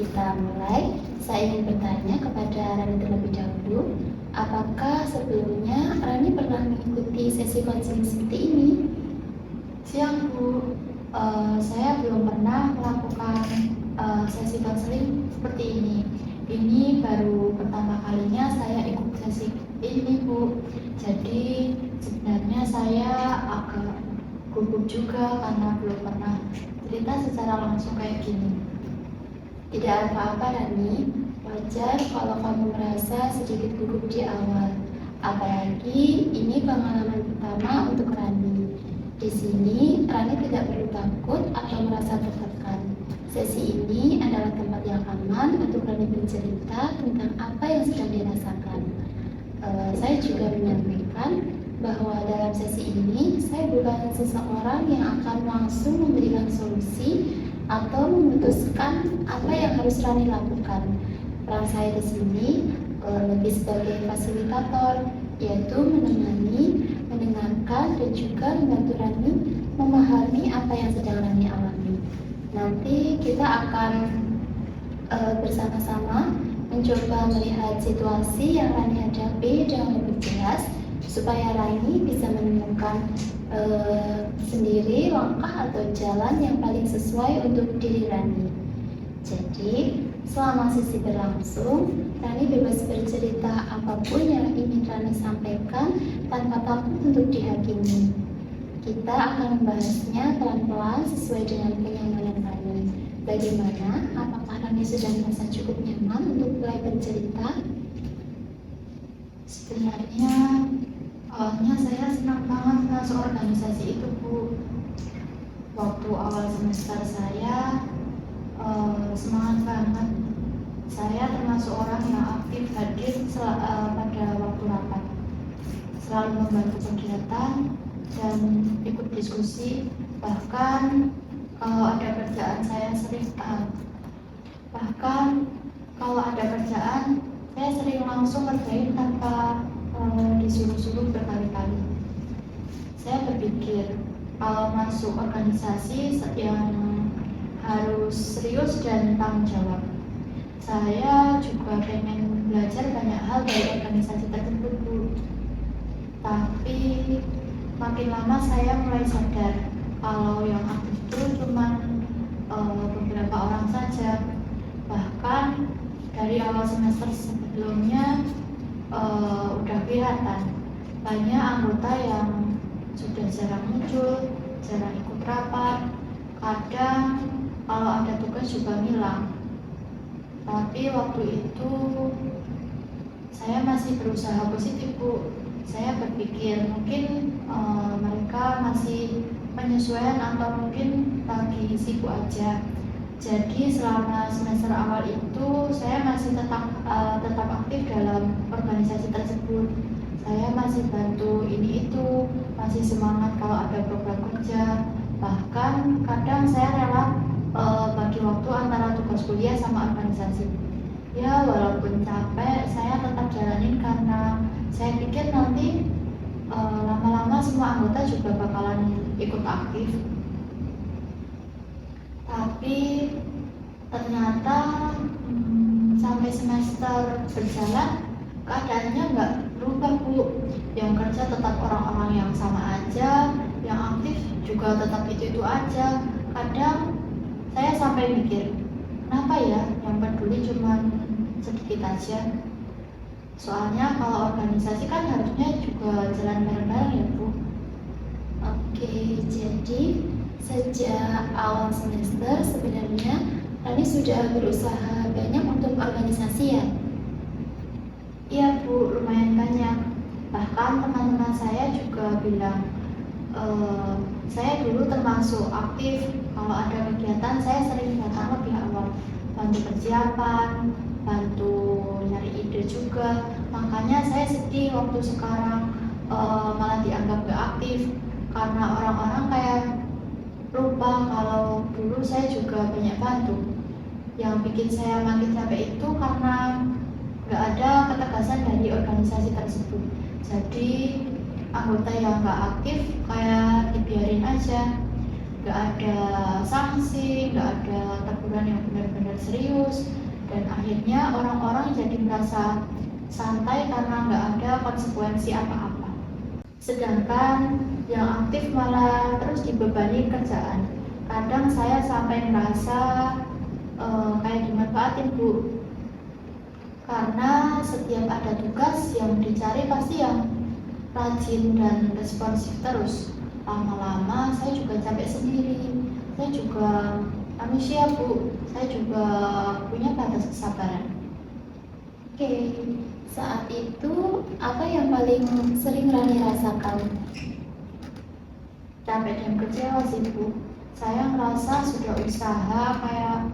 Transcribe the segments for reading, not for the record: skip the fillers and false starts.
kita mulai, saya ingin bertanya kepada Rani terlebih dahulu, apakah sebelumnya Rani pernah mengikuti sesi konseling seperti ini? Siang Bu, saya belum pernah melakukan sesi konseling seperti ini. Ini baru pertama kalinya saya ikut sesi ini Bu. Jadi sebenarnya saya agak gugup juga karena belum pernah cerita secara langsung kayak gini. Tidak apa-apa Rani, wajar kalau kamu merasa sedikit gugup di awal. Apalagi ini pengalaman pertama untuk Rani. Di sini Rani tidak perlu takut atau merasa tertekan. Sesi ini adalah tempat yang aman untuk Rani bercerita tentang apa yang sedang dirasakan. Saya juga menyampaikan bahwa dalam sesi ini saya bukan seseorang yang akan langsung memberikan solusi atau memutuskan apa yang harus Rani lakukan. Peran saya di sini lebih sebagai fasilitator, yaitu menemani, mendengarkan, dan juga membantu Rani memahami apa yang sedang Rani alami. Nanti kita akan bersama-sama mencoba melihat situasi yang Rani hadapi dengan lebih jelas, supaya Rani bisa menemukan sendiri langkah atau jalan yang paling sesuai untuk diri Rani. Jadi, selama sesi berlangsung, Rani bebas bercerita apapun yang ingin Rani sampaikan tanpa takut untuk dihakimi. Kita akan membahasnya pelan-pelan sesuai dengan kenyamanan Rani. Bagaimana? Apakah Rani sudah merasa cukup nyaman untuk mulai bercerita? Sebenarnya awalnya saya senang banget masuk organisasi itu Bu. Waktu awal semester saya semangat banget. Saya termasuk orang yang aktif hadir pada waktu rapat, selalu membantu kegiatan dan ikut diskusi. Bahkan kalau ada kerjaan saya sering langsung ngerjain tanpa disuruh-suruh berkali-kali. Saya berpikir kalau masuk organisasi yang harus serius dan tanggung jawab. Saya juga pengen belajar banyak hal dari organisasi tersebut Bu. Tapi makin lama saya mulai sadar kalau yang aktif itu cuma beberapa orang saja. Bahkan dari awal semester sebelumnya udah kelihatan banyak anggota yang sudah jarang muncul, jarang ikut rapat, kadang kalau ada tugas juga hilang. Tapi waktu itu saya masih berusaha positif Bu. Saya berpikir mungkin mereka masih penyesuaian atau mungkin lagi sibuk aja. Jadi selama semester awal itu saya masih tetap aktif dalam organisasi tersebut. Saya masih bantu ini itu, masih semangat kalau ada program kerja. Bahkan kadang saya rela bagi waktu antara tugas kuliah sama organisasi. Ya walaupun capek, saya tetap jalanin karena saya pikir nanti lama-lama semua anggota juga bakalan ikut aktif. Tapi ternyata sampai semester berjalan keadaannya nggak berubah Bu. Yang kerja tetap orang-orang yang sama aja, yang aktif juga tetap itu aja. Kadang saya sampai mikir, kenapa ya yang peduli cuma sedikit aja? Soalnya kalau organisasi kan harusnya juga jalan bareng-bareng ya Bu. Oke, jadi sejak awal semester sebenarnya Rani sudah berusaha banyak untuk organisasi ya? Iya Bu, lumayan banyak. Bahkan teman-teman saya juga bilang saya dulu termasuk aktif. Kalau ada kegiatan saya sering datang lebih awal, bantu persiapan, bantu nyari ide juga. Makanya saya sedih waktu sekarang malah dianggap gak aktif, karena orang-orang kayak lupa kalau dulu saya juga banyak bantu. Yang bikin saya makin capek itu karena gak ada ketegasan dari organisasi tersebut. Jadi anggota yang gak aktif kayak dibiarin aja. nggak ada sanksi, nggak ada teguran yang benar-benar serius, dan akhirnya orang-orang jadi merasa santai karena nggak ada konsekuensi apa-apa. Sedangkan yang aktif malah terus dibebani kerjaan. Kadang saya sampai merasa kayak dimanfaatin, Bu. Karena setiap ada tugas yang dicari pasti yang rajin dan responsif terus. Lama-lama saya juga capek sendiri. Saya juga manusia, Bu. Saya juga punya batas kesabaran. Oke, saat itu apa yang paling sering Rani rasakan? Capek dan kecewa sih, Bu. Saya ngerasa sudah usaha kayak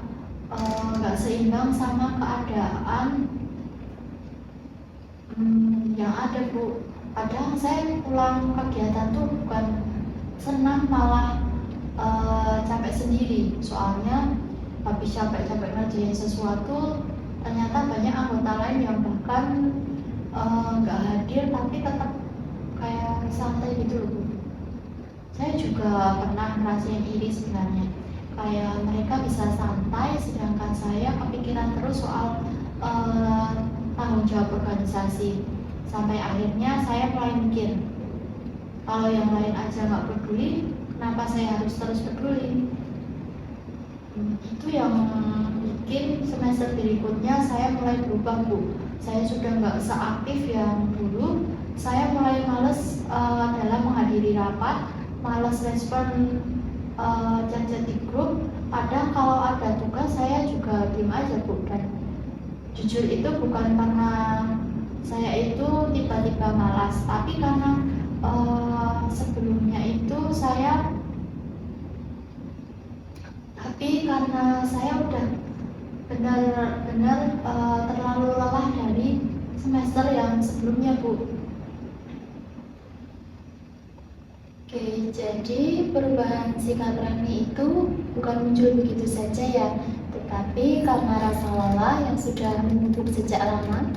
nggak seimbang sama keadaan yang ada, Bu. Kadang saya pulang kegiatan tuh bukan senang, malah capek sendiri. Soalnya habis capek-capek ngerjain sesuatu, ternyata banyak anggota lain yang bahkan nggak hadir tapi tetap kayak santai gitu loh, Bu. Saya juga pernah ngerasain iri sebenarnya, kayak mereka bisa santai sedangkan saya kepikiran terus soal tanggung jawab organisasi. Sampai akhirnya saya mulai mikir, kalau yang lain aja nggak peduli, kenapa saya harus terus peduli? Itu yang bikin semester berikutnya saya mulai berubah, Bu. Saya sudah nggak seaktif yang dulu. Saya mulai males dalam menghadiri rapat, males respon chat-chat di grup. Padahal kalau ada tugas saya juga diem aja, Bu. Dan jujur itu bukan karena saya itu tiba-tiba malas, tapi karena sebelumnya itu karena saya udah benar-benar terlalu lelah dari semester yang sebelumnya, Bu. Oke, jadi perubahan sikap Rani itu bukan muncul begitu saja ya, tetapi karena rasa lelah yang sudah menumpuk sejak lama.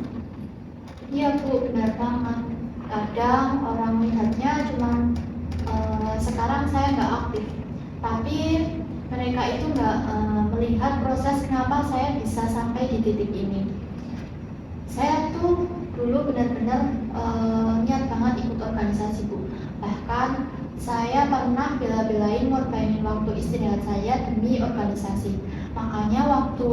Iya, Bu, benar banget. Kadang orang melihatnya cuma sekarang saya nggak aktif, tapi mereka itu nggak melihat proses kenapa saya bisa sampai di titik ini. Saya tuh dulu benar-benar niat banget ikut organisasi, Bu. Bahkan saya pernah bela-belain ngorbanin waktu istirahat saya demi organisasi. Makanya waktu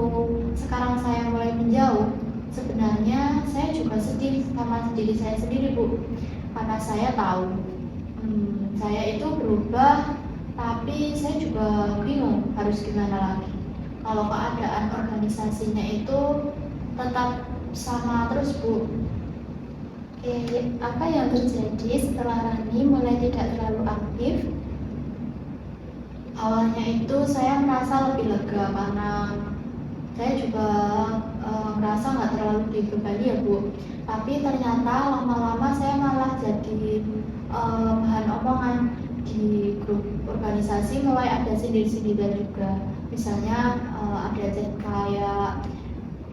sekarang saya mulai menjauh, sebenarnya saya juga sedih sama diri saya sendiri, Bu. Karena saya tahu saya itu berubah, tapi saya juga bingung harus gimana lagi. Kalau keadaan organisasinya itu tetap sama terus, Bu. Oke, apa yang terjadi setelah Rani mulai tidak terlalu aktif? Awalnya itu saya merasa lebih lega karena saya juga merasa nggak terlalu dibebani ya, Bu. Tapi ternyata lama-lama saya malah jadi bahan omongan di grup organisasi, mulai ada sindir-sindiran juga. Misalnya ada chat kayak,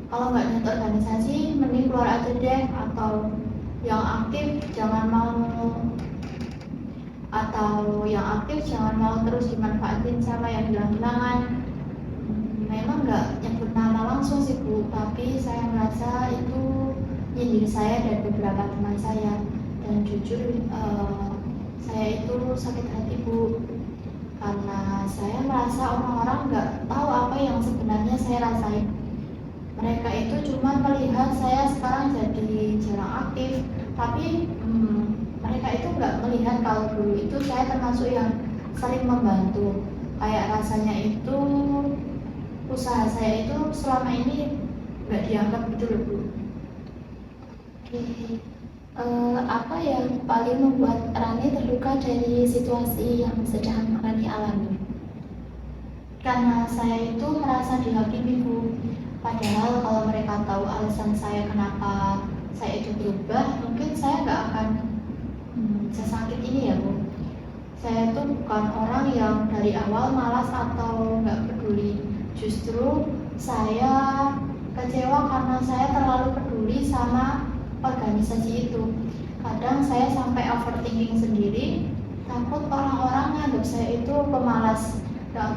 kalau nggak niat organisasi mending keluar aja deh, atau yang aktif jangan mau terus dimanfaatin sama yang hilang-hilangan. Memang nggak nyebut nama langsung sih, Bu, tapi saya merasa itu nyindir saya dan beberapa teman saya. Dan jujur saya itu sakit hati, Bu, karena saya merasa orang-orang nggak tahu apa yang sebenarnya saya rasain. Mereka itu cuma melihat saya sekarang jadi jarang aktif, tapi mereka itu nggak melihat kalau dulu itu saya termasuk yang sering membantu. Kayak rasanya itu usaha saya itu selama ini nggak dianggap gitu loh, Bu. Oke, apa yang paling membuat Rani terluka dari situasi yang sedang Rani alami? Karena saya itu merasa dihakimi, Bu. Padahal kalau mereka tahu alasan saya kenapa saya itu berubah, mungkin saya nggak akan sesakit ini ya, Bu. Saya itu bukan orang yang dari awal malas atau nggak peduli. Justru saya kecewa karena saya terlalu peduli sama organisasi itu. Kadang saya sampai overthinking sendiri, Takut orang-orang nganggap saya itu pemalas, nggak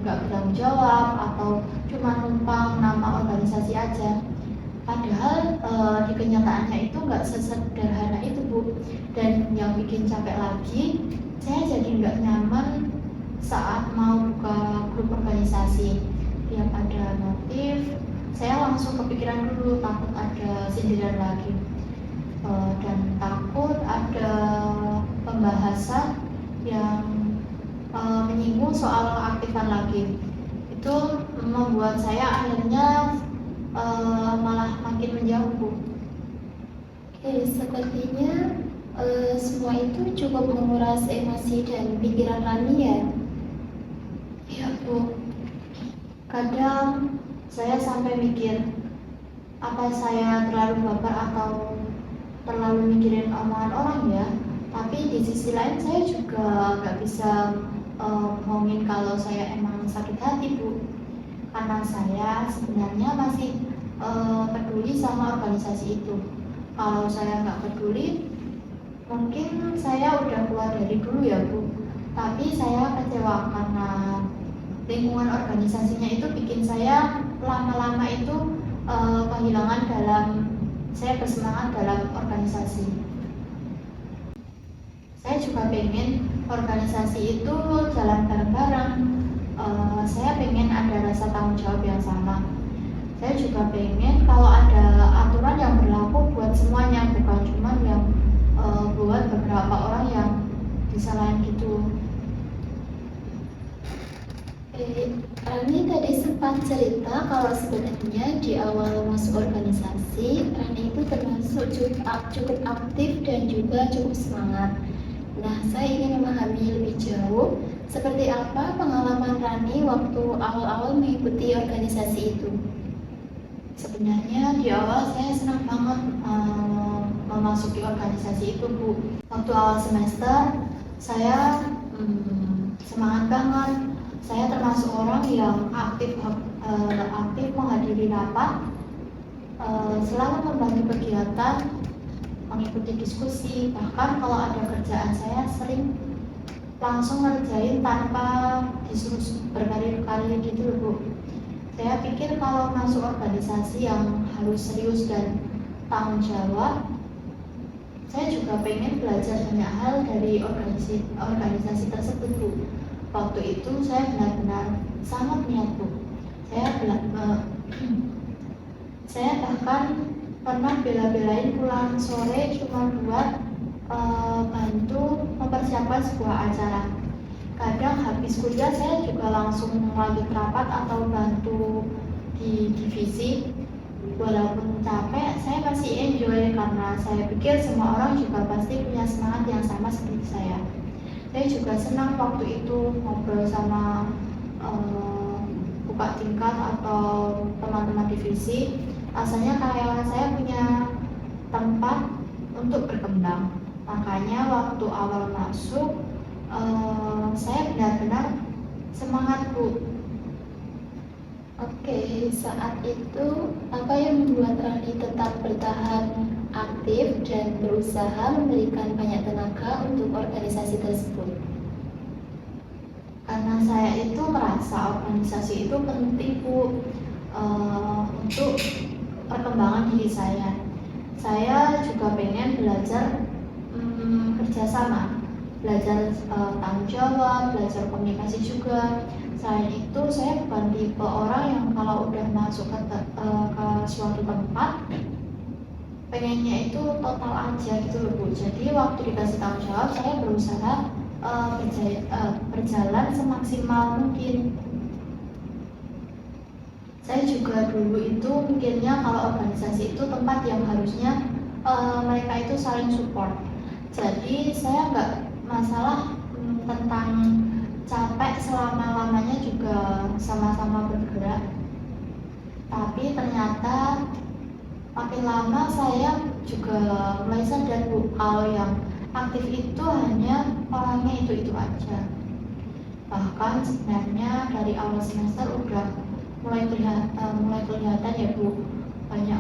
bertanggung jawab, atau cuma numpang nama organisasi aja. Padahal di kenyataannya itu nggak sesederhana itu, Bu. Dan yang bikin capek lagi, saya jadi nggak nyaman saat mau buka grup organisasi. Tiap ada notif, saya langsung kepikiran dulu, takut ada sindiran lagi. Dan takut ada pembahasan yang menyinggung soal aktifan lagi. Itu membuat saya akhirnya malah makin menjauh, Bu. Oke, sepertinya semua itu cukup menguras emosi dan pikiran Rani ya. Iya, Bu. Kadang saya sampai mikir, apa saya terlalu baper atau terlalu mikirin omongan orang ya. Tapi di sisi lain saya juga nggak bisa ngomongin kalau saya emang sakit hati, Bu. Karena saya sebenarnya masih peduli sama organisasi itu. Kalau saya nggak peduli, mungkin saya udah keluar dari dulu ya, Bu. Tapi saya kecewa karena lingkungan organisasinya itu bikin saya lama-lama itu kehilangan saya bersemangat dalam organisasi. Saya juga pengen organisasi itu jalan bareng-bareng. Saya pengen ada rasa tanggung jawab yang sama. Saya juga pengen kalau ada aturan yang berlaku buat semuanya, bukan cuma yang buat beberapa orang yang disalahin gitu. Rani tadi sempat cerita kalau sebenarnya di awal masuk organisasi, Rani itu termasuk cukup aktif dan juga cukup semangat. Nah, saya ingin memahami lebih jauh seperti apa pengalaman Rani waktu awal-awal mengikuti organisasi itu. Sebenarnya di awal saya senang banget memasuki organisasi itu, Bu. Waktu awal semester saya semangat banget. Saya termasuk orang yang aktif menghadiri rapat, selalu membantu kegiatan, mengikuti diskusi. Bahkan kalau ada kerjaan saya sering langsung ngerjain tanpa disuruh berkali-kali gitu loh, Bu. Saya pikir kalau masuk organisasi yang harus serius dan tanggung jawab, saya juga pengen belajar banyak hal dari organisasi tersebut, Bu. Waktu itu saya benar-benar sangat niat, Bu. Saya bahkan pernah bela-belain pulang sore cuma buat bantu mempersiapkan sebuah acara. Kadang habis kuliah saya juga langsung lanjut rapat atau bantu di divisi. Walaupun capek, saya masih enjoy karena saya pikir semua orang juga pasti punya semangat yang sama seperti saya. Saya juga senang waktu itu ngobrol sama buka tingkat atau teman-teman divisi. Rasanya karyawan saya punya tempat untuk berkembang. Makanya waktu awal masuk, saya benar-benar semangat, Bu. Oke, saat itu apa yang membuat Rani tetap bertahan aktif dan berusaha memberikan banyak tenaga untuk organisasi tersebut? Karena saya itu merasa organisasi itu penting, Bu, untuk perkembangan diri saya. Saya juga pengen belajar kerjasama, belajar tanggung jawab, belajar komunikasi juga. Selain itu, saya bukan tipe orang yang kalau udah masuk ke suatu tempat pengennya itu total aja gitu loh, Bu. Jadi waktu dikasih tanggung jawab, saya berusaha berjalan semaksimal mungkin. Saya juga dulu itu mikirnya kalau organisasi itu tempat yang harusnya mereka itu saling support. Jadi saya nggak masalah tentang capek, selama-lamanya juga sama-sama bergerak. Tapi ternyata makin lama saya juga mulai sadar, Bu, kalau yang aktif itu hanya orangnya itu aja. Bahkan sebenarnya dari awal semester udah mulai kelihatan ya, Bu, banyak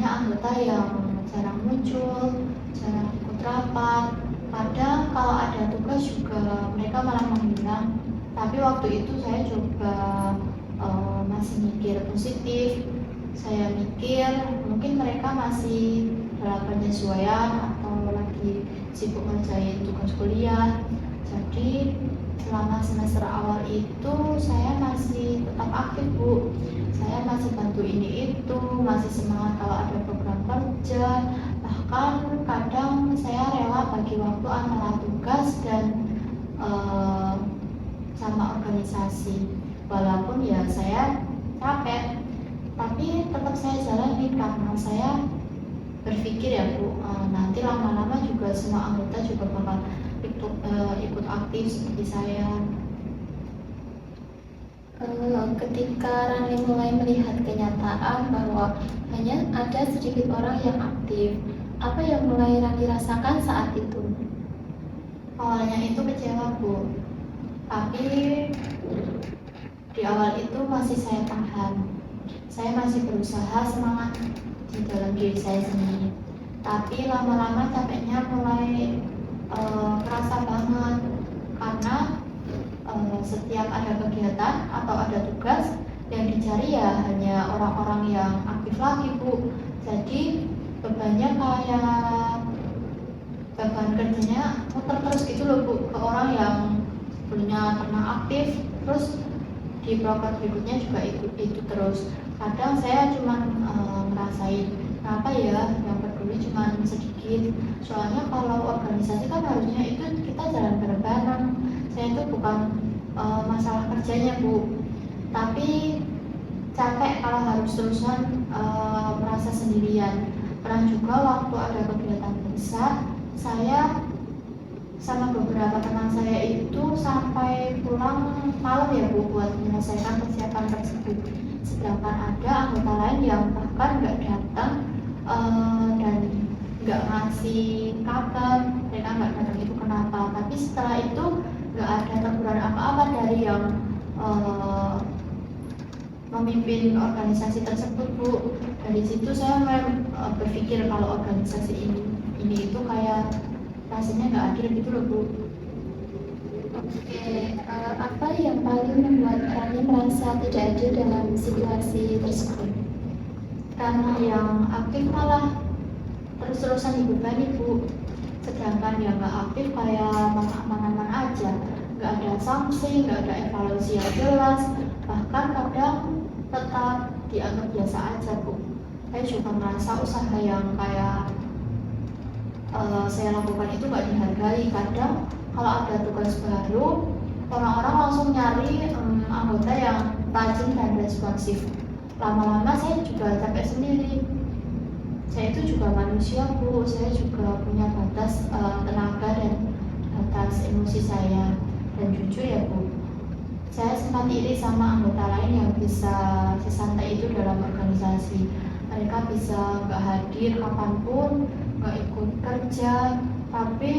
anggota yang jarang muncul, jarang ikut ikut rapat. Kadang kalau ada tugas juga mereka malah menghilang. Tapi waktu itu saya coba masih mikir positif. Saya mikir mungkin mereka masih dalam penyesuaian atau lagi sibuk ngerjain tugas kuliah. Jadi selama semester awal itu saya masih tetap aktif, Bu. Saya masih bantu ini itu, masih semangat kalau ada program kerja. Bahkan kadang saya rela bagi waktu antara tugas dan sama organisasi. Walaupun ya saya capek, tapi tetap saya jalani karena saya berpikir ya Bu, nanti lama-lama juga semua anggota juga bakal ikut aktif seperti saya. Ketika Rani mulai melihat kenyataan bahwa hanya ada sedikit orang yang aktif, apa yang mulai Rani rasakan saat itu? Awalnya itu kecewa, Bu, tapi di awal itu masih saya tahan. Saya masih berusaha semangat di dalam diri saya sendiri, tapi lama-lama capeknya mulai kerasa banget karena setiap ada kegiatan atau ada tugas yang dicari ya hanya orang-orang yang aktif lagi, Bu. Jadi bebannya kayak beban kerjanya muter terus gitu loh, Bu, ke orang yang sebelumnya pernah aktif, terus di program berikutnya juga itu terus. Kadang saya cuma ngerasain kenapa ya yang peduli cuma sedikit. Soalnya kalau organisasi kan harusnya itu kita jalan bareng-bareng. Saya itu bukan masalah kerjanya, Bu, tapi capek kalau harus terusan merasa sendirian. Pernah juga waktu ada kegiatan besar, saya sama beberapa teman saya itu sampai pulang malam ya, Bu, buat menyelesaikan persiapan tersebut. Sedangkan ada anggota lain yang bahkan nggak datang dan nggak ngasih kabar mereka nggak datang itu kenapa. Tapi setelah itu nggak ada teguran apa-apa dari yang memimpin organisasi tersebut, Bu. Dari situ saya mulai berpikir kalau organisasi ini itu kayak rasanya nggak adil gitu loh, Bu. Oke, apa yang paling membuat Rani merasa tidak adil dalam situasi tersebut? Karena yang aktif malah terus-terusan dibebani, Bu. Sedangkan yang nggak aktif kayak aman-aman aja, nggak ada sanksi, nggak ada evaluasi yang jelas, bahkan kadang tetap dianggap biasa aja, Bu. Saya juga merasa usaha yang kayak saya lakukan itu nggak dihargai. Kadang kalau ada tugas baru, orang-orang langsung nyari anggota yang rajin dan responsif. Lama-lama saya juga capek sendiri. Saya itu juga manusia, Bu. Saya juga punya batas tenaga dan batas emosi saya. Dan jujur ya, Bu, saya sempat iri sama anggota lain yang bisa sesantai itu dalam organisasi. Mereka bisa nggak hadir kapanpun, nggak ikut kerja, tapi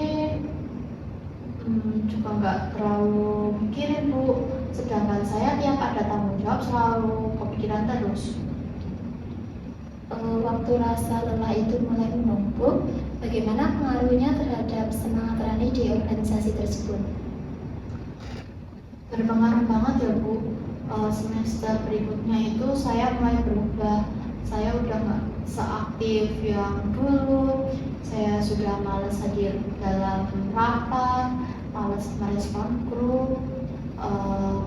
juga nggak terlalu mikirin, Bu. Sedangkan saya tiap ada tanggung jawab selalu kepikiran terus. Waktu rasa lelah itu mulai menumpuk, bagaimana pengaruhnya terhadap semangat Rani di organisasi tersebut? Berpengaruh banget ya, Bu. Semester berikutnya itu saya mulai berubah. Saya udah nggak seaktif yang dulu. Saya sudah malas hadir dalam rapat, malas merespon grup.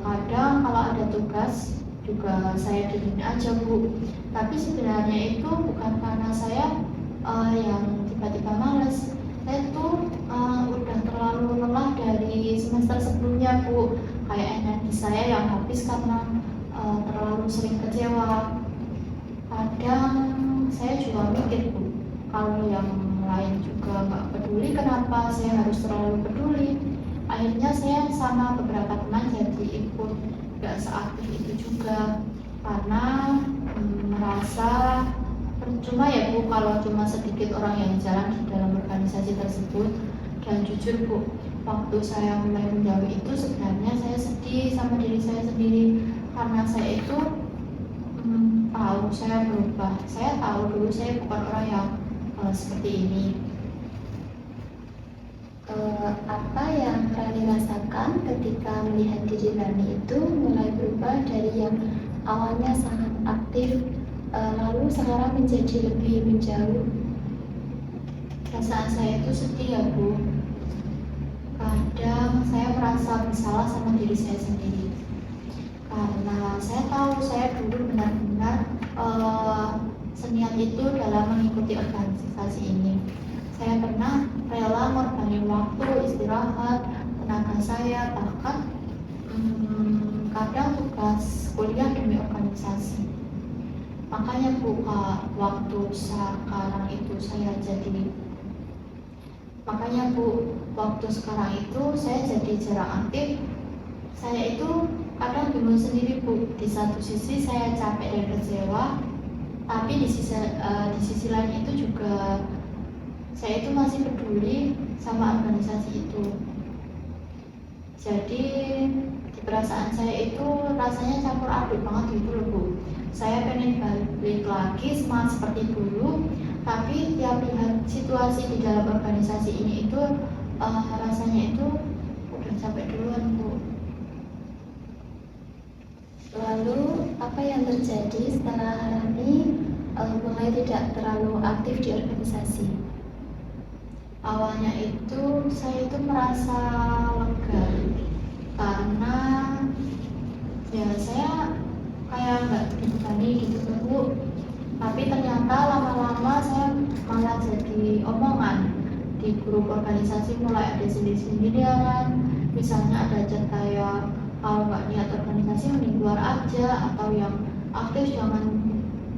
Kadang kalau ada tugas juga saya diemin aja, Bu. Tapi sebenarnya itu bukan karena saya yang tiba-tiba malas. Saya tuh udah terlalu lelah dari semester sebelumnya, Bu. Kayak energi saya yang habis karena terlalu sering kecewa. Kadang saya juga mikir, Bu, kalau yang lain juga nggak peduli, kenapa saya harus terlalu peduli? Akhirnya saya sama beberapa teman jadi ikut nggak seaktif itu juga karena merasa percuma ya, Bu, kalau cuma sedikit orang yang jalan di dalam organisasi tersebut. Dan jujur, Bu, waktu saya mulai menjauh itu sebenarnya saya sedih sama diri saya sendiri karena saya itu tahu saya berubah. Saya tahu dulu saya bukan orang yang seperti ini. Apa yang Rani rasakan ketika melihat diri Rani itu mulai berubah dari yang awalnya sangat aktif, lalu sekarang menjadi lebih menjauh? Perasaan saya itu sedih ya Bu. Kadang saya merasa bersalah sama diri saya sendiri, karena saya tahu saya dulu benar-benar seniat itu dalam mengikuti organisasi ini. Saya pernah rela mengorbankan waktu, istirahat, tenaga saya, bahkan kadang tugas kuliah demi organisasi. Makanya Bu, waktu sekarang itu saya jadi jarang aktif. Saya itu kadang bingung sendiri Bu. Di satu sisi saya capek dan kecewa, tapi di sisi lain itu juga saya itu masih peduli sama organisasi itu. Jadi di perasaan saya itu rasanya campur aduk banget gitu loh Bu. Saya pengen balik lagi semangat seperti dulu, tapi tiap lihat situasi di dalam organisasi ini itu rasanya itu udah capek duluan Bu. Lalu apa yang terjadi setelah Rani mulai tidak terlalu aktif di organisasi? Awalnya itu saya itu merasa lega, karena ya saya kayak nggak dibebani gitu Bu. Tapi ternyata lama-lama saya malah jadi omongan di grup organisasi, mulai ada sendiri-sendirian. Misalnya ada chat kayak kalau nggak niat organisasi mending keluar aja, atau yang aktif jangan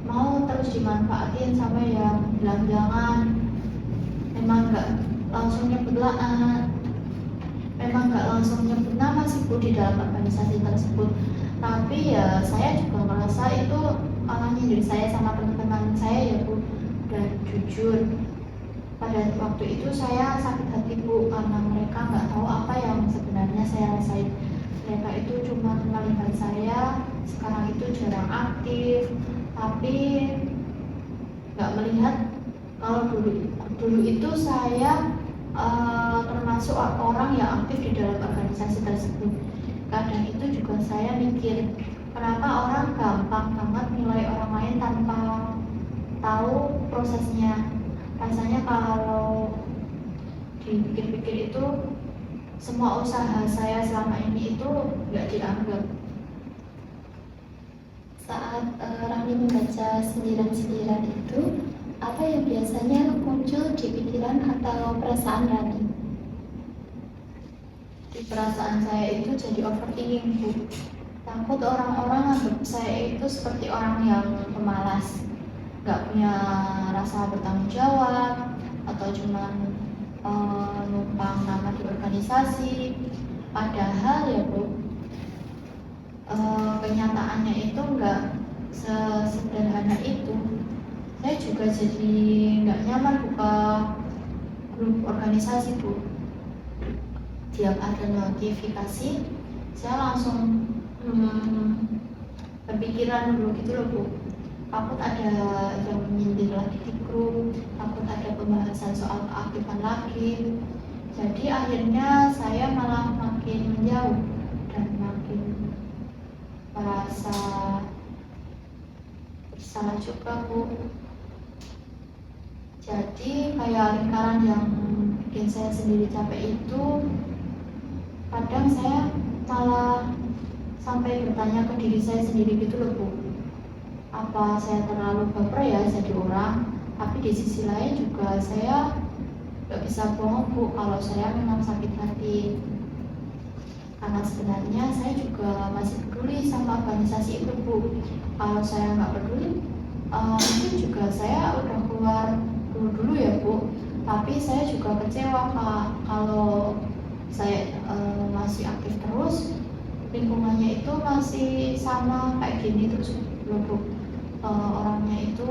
mau terus dimanfaatin, sama yang bilang jangan. Memang nggak langsung nyebut nama sih Bu di dalam organisasi tersebut, tapi ya saya juga merasa itu orangnya diri saya sama teman-teman saya ya Bu. Dan jujur pada waktu itu saya sakit hati Bu, karena mereka nggak tahu apa yang sebenarnya saya rasain. Mereka itu cuma melihat saya sekarang itu jarang aktif, tapi nggak melihat kalau dulu itu saya termasuk orang yang aktif di dalam organisasi tersebut. Kadang itu juga saya mikir, kenapa orang gampang banget nilai orang lain tanpa tahu prosesnya. Rasanya kalau dipikir-pikir itu semua usaha saya selama ini itu nggak dianggap. Saat Rani membaca sindiran-sindiran itu, apa yang biasanya muncul di pikiran atau perasaan Rani? Di perasaan saya itu jadi overthinking Bu. Takut orang-orang anggap saya itu seperti orang yang pemalas, nggak punya rasa bertanggung jawab, atau cuma numpang nama di organisasi. Padahal ya Bu, kenyataannya itu nggak sesederhana itu. Saya juga jadi nggak nyaman buka grup organisasi Bu. Tiap ada notifikasi, saya langsung berpikiran dulu gitu loh Bu. Takut ada yang menyindir lagi di grup, takut ada pembahasan soal keaktifan lagi. Jadi akhirnya saya malah makin menjauh dan makin merasa bersalah juga Bu. Jadi kayak lingkaran yang bikin saya sendiri capek itu, kadang saya malah sampai bertanya ke diri saya sendiri gitu loh Bu, apa saya terlalu baper ya jadi orang. Tapi di sisi lain juga saya gak bisa bohong Bu kalau saya memang sakit hati, karena sebenarnya saya juga masih peduli sama organisasi itu Bu. Kalau saya nggak peduli, mungkin juga saya udah keluar dulu ya Bu. Tapi saya juga kecewa kalau saya masih aktif terus, lingkungannya itu masih sama kayak gini terus loh Bu. Orangnya itu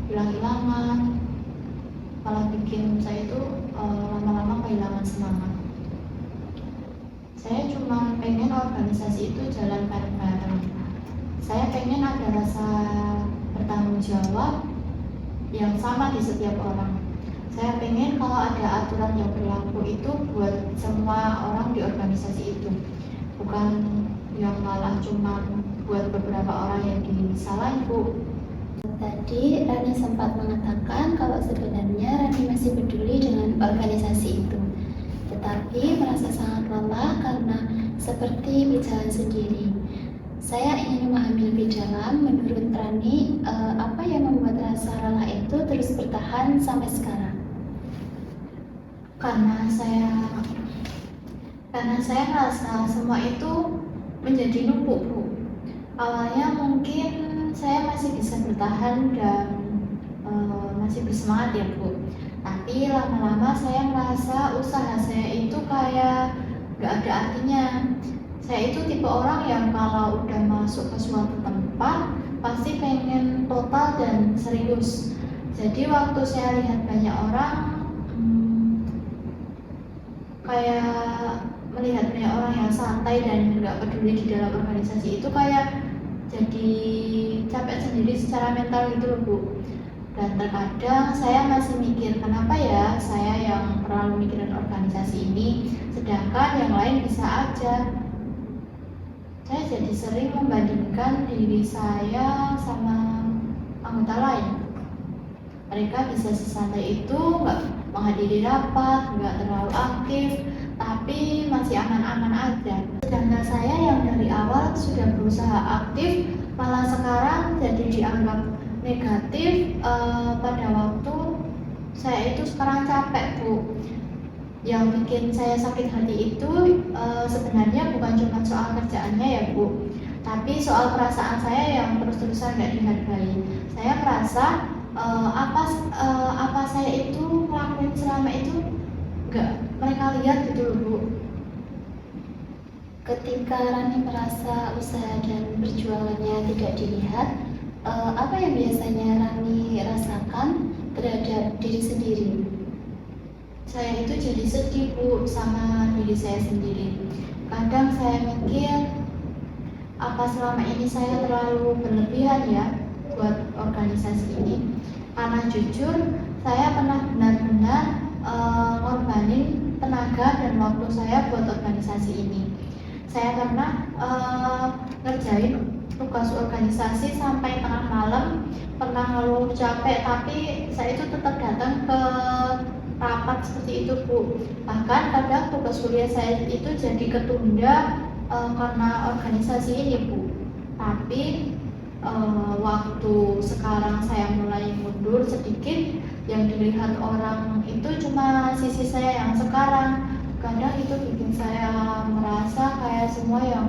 hilang-hilangan, malah bikin saya itu lama-lama kehilangan semangat. Saya cuma pengen organisasi itu jalan bareng-bareng. Saya pengen ada rasa bertanggung jawab yang sama di setiap orang. Saya pengen kalau ada aturan yang berlaku itu buat semua orang di organisasi itu, bukan yang malah cuma buat beberapa orang yang disalahin, Bu. Tadi Rani sempat mengatakan kalau sebenarnya Rani masih peduli dengan organisasi itu, tetapi merasa sangat lelah karena seperti berjalan sendiri. Saya ingin memahami lebih dalam, menurut Rani, apa yang membuat rasa lelah itu terus bertahan sampai sekarang? Karena saya merasa semua itu menjadi numpuk, Bu. Awalnya mungkin saya masih bisa bertahan dan masih bersemangat ya, Bu. Tapi lama-lama saya merasa usaha saya itu kayak gak ada artinya. Saya itu tipe orang yang kalau udah masuk ke suatu tempat pasti pengen total dan serius. Jadi waktu saya lihat banyak orang kayak melihat banyak orang yang santai dan nggak peduli di dalam organisasi itu kayak jadi capek sendiri secara mental gitu loh, Bu. Dan terkadang saya masih mikir kenapa ya saya yang terlalu mikirin organisasi ini sedangkan yang lain bisa aja. Saya jadi sering membandingkan diri saya sama anggota lain. Mereka bisa sesantai itu, nggak menghadiri rapat, nggak terlalu aktif, tapi masih aman-aman aja. Sedangkan saya yang dari awal sudah berusaha aktif, malah sekarang jadi dianggap negatif. Pada waktu saya itu sekarang capek, Bu. Yang bikin saya sakit hati itu sebenarnya bukan cuma soal kerjaannya ya, Bu, tapi soal perasaan saya yang terus-terusan nggak dihargai. Saya merasa apa saya itu ngelakuin selama itu nggak mereka lihat gitu loh, Bu. Ketika Rani merasa usaha dan perjuangannya tidak dilihat, apa yang biasanya Rani rasakan terhadap diri sendiri? Saya itu jadi sedih, Bu, sama diri saya sendiri. Kadang saya mikir apa selama ini saya terlalu berlebihan ya buat organisasi ini. Karena jujur saya pernah benar-benar ngorbanin tenaga dan waktu saya buat organisasi ini. Saya pernah ngerjain tugas organisasi sampai tengah malam, pernah ngeluh capek, tapi saya itu tetap datang ke rapat seperti itu, Bu. Bahkan kadang tugas kuliah saya itu jadi ketunda karena organisasi ini, Bu. Tapi waktu sekarang saya mulai mundur sedikit, yang dilihat orang itu cuma sisi saya yang sekarang. Kadang itu bikin saya merasa kayak semua yang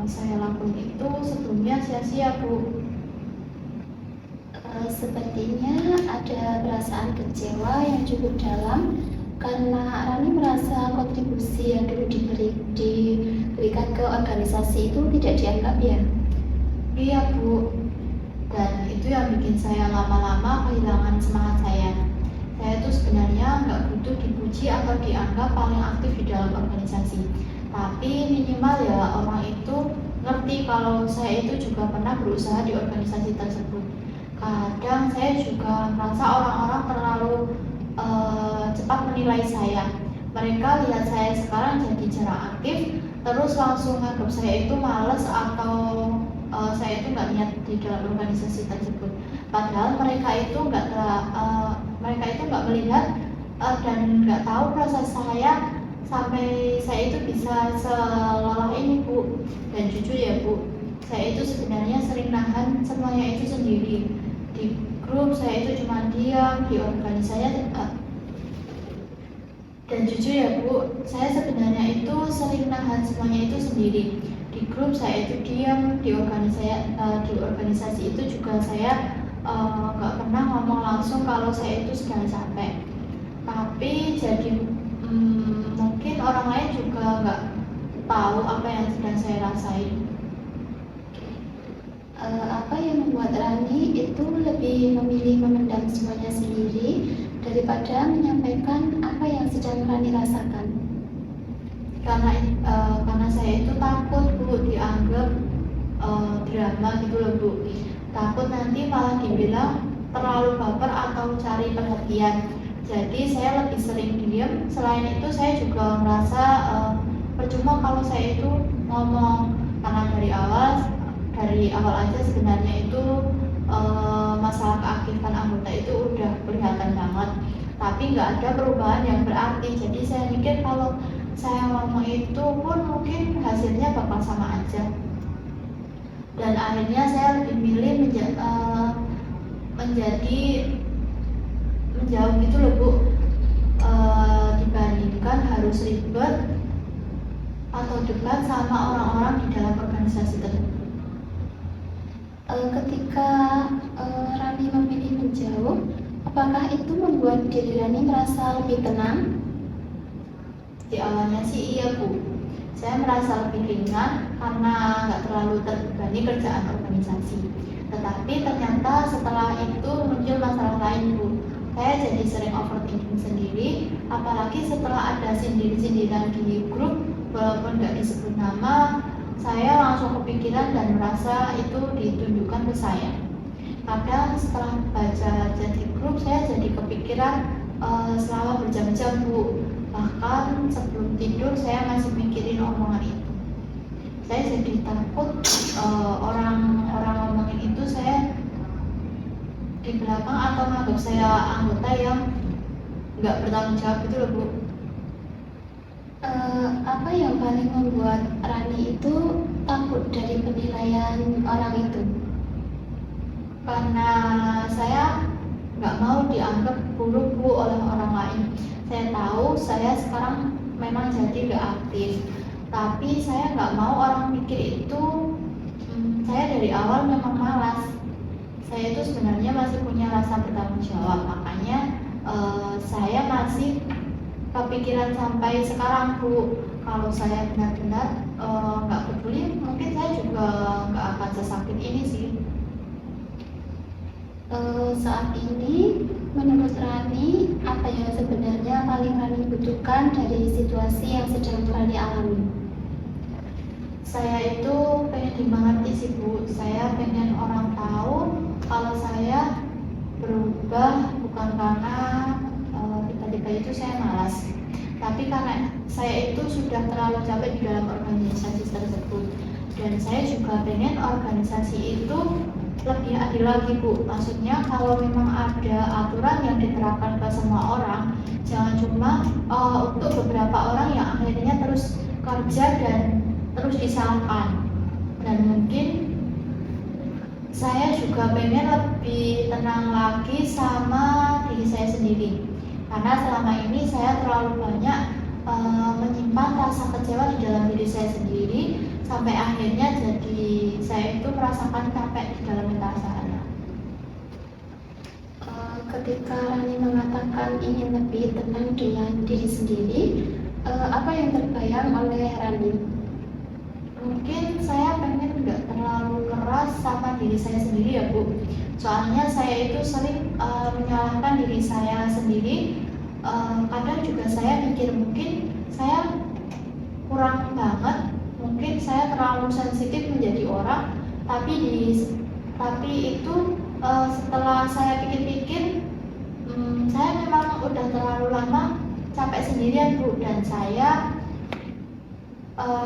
saya lakuin itu sebelumnya sia-sia, Bu. Sepertinya ada perasaan kecewa yang cukup dalam karena Rani merasa kontribusi yang dulu diberikan ke organisasi itu tidak dianggap ya. Iya, Bu. Dan itu yang bikin saya lama-lama kehilangan semangat saya. Saya itu sebenarnya nggak butuh dipuji atau dianggap paling aktif di dalam organisasi. Tapi minimal ya orang itu ngerti kalau saya itu juga pernah berusaha di organisasi tersebut. Kadang saya juga merasa orang-orang terlalu cepat menilai saya. Mereka lihat saya sekarang jadi jarang aktif, terus langsung nganggap saya itu malas atau saya itu nggak niat di dalam organisasi tersebut. Padahal mereka itu nggak melihat dan nggak tahu proses saya sampai saya itu bisa selelah ini, Bu. Dan jujur ya, Bu, saya itu sebenarnya sering nahan semuanya itu sendiri. Di grup saya itu cuma diam, di organisasi dan jujur ya, Bu, saya sebenarnya itu sering nahan semuanya itu sendiri. Di grup saya itu diam, di organisasi itu juga saya nggak pernah ngomong langsung kalau saya itu sedang capek. Tapi jadi mungkin orang lain juga nggak tahu apa yang sedang saya rasain. Apa yang membuat Rani itu lebih memilih memendam semuanya sendiri daripada menyampaikan apa yang sedang Rani rasakan? Karena saya itu takut, Bu, dianggap drama gitu loh, Bu. Takut nanti malah dibilang terlalu baper atau cari perhatian. Jadi saya lebih sering diem. Selain itu saya juga merasa percuma kalau saya itu ngomong, karena dari awal aja sebenarnya itu masalah keaktifan anggota itu udah kelihatan banget, tapi nggak ada perubahan yang berarti. Jadi saya mikir kalau saya ngomong itu pun mungkin hasilnya bakal sama aja, dan akhirnya saya lebih milih menjadi menjauh gitu loh Bu, dibandingkan harus ribet atau debat sama orang-orang di dalam organisasi tersebut. Ketika Rani memilih menjauh, apakah itu membuat diri Rani merasa lebih tenang? Di awalnya sih iya Bu, saya merasa lebih ringan karena nggak terlalu terbebani kerjaan organisasi. Tetapi ternyata setelah itu muncul masalah lain Bu. Saya jadi sering overthinking sendiri, apalagi setelah ada sindir-sindiran di grup, walaupun nggak disebut nama, saya langsung kepikiran dan merasa itu ditunjukkan ke saya. Kadang setelah baca chat di grup, saya jadi kepikiran selama berjam-jam Bu. Bahkan sebelum tidur saya masih mikirin omongan itu. Saya jadi takut orang-orang ngomongin itu saya di belakang atau menganggap saya anggota yang nggak bertanggung jawab gitu loh Bu. Apa yang paling membuat Rani itu takut dari penilaian orang itu? Karena saya nggak mau dianggap buruk Bu oleh orang lain. Saya tahu saya sekarang memang jadi nggak aktif, tapi saya nggak mau orang mikir itu saya dari awal memang malas. Saya itu sebenarnya masih punya rasa bertanggung jawab, makanya saya masih kepikiran sampai sekarang Bu. Kalau saya benar-benar nggak peduli, mungkin saya juga nggak akan sesakit ini sih. Saat ini, menurut Rani, apa yang sebenarnya paling Rani butuhkan dari situasi yang sedang Rani alami? Saya itu pengen dimengerti sih Bu. Saya pengen orang tahu kalau saya berubah bukan karena tiba-tiba itu saya malas, tapi karena saya itu sudah terlalu capek di dalam organisasi tersebut. Dan saya juga pengen organisasi itu lebih adil lagi Bu. Maksudnya kalau memang ada aturan yang diterapkan ke semua orang, jangan cuma untuk beberapa orang yang akhirnya terus kerja dan terus disalahkan. Dan mungkin saya juga pengen lebih tenang lagi sama diri saya sendiri, karena selama ini saya terlalu banyak menyimpan rasa kecewa di dalam diri saya sendiri, sampai akhirnya jadi saya itu merasakan capek di dalam mental saya. Ketika Rani mengatakan ingin lebih tenang dengan diri sendiri, apa yang terbayang oleh Rani? Mungkin saya pengen nggak terlalu keras sama diri saya sendiri ya Bu. Soalnya saya itu sering menyalahkan diri saya sendiri. Kadang juga saya mikir mungkin saya kurang banget, mungkin saya terlalu sensitif menjadi orang. Tapi itu setelah saya pikir-pikir, saya memang udah terlalu lama capek sendirian Bu, dan saya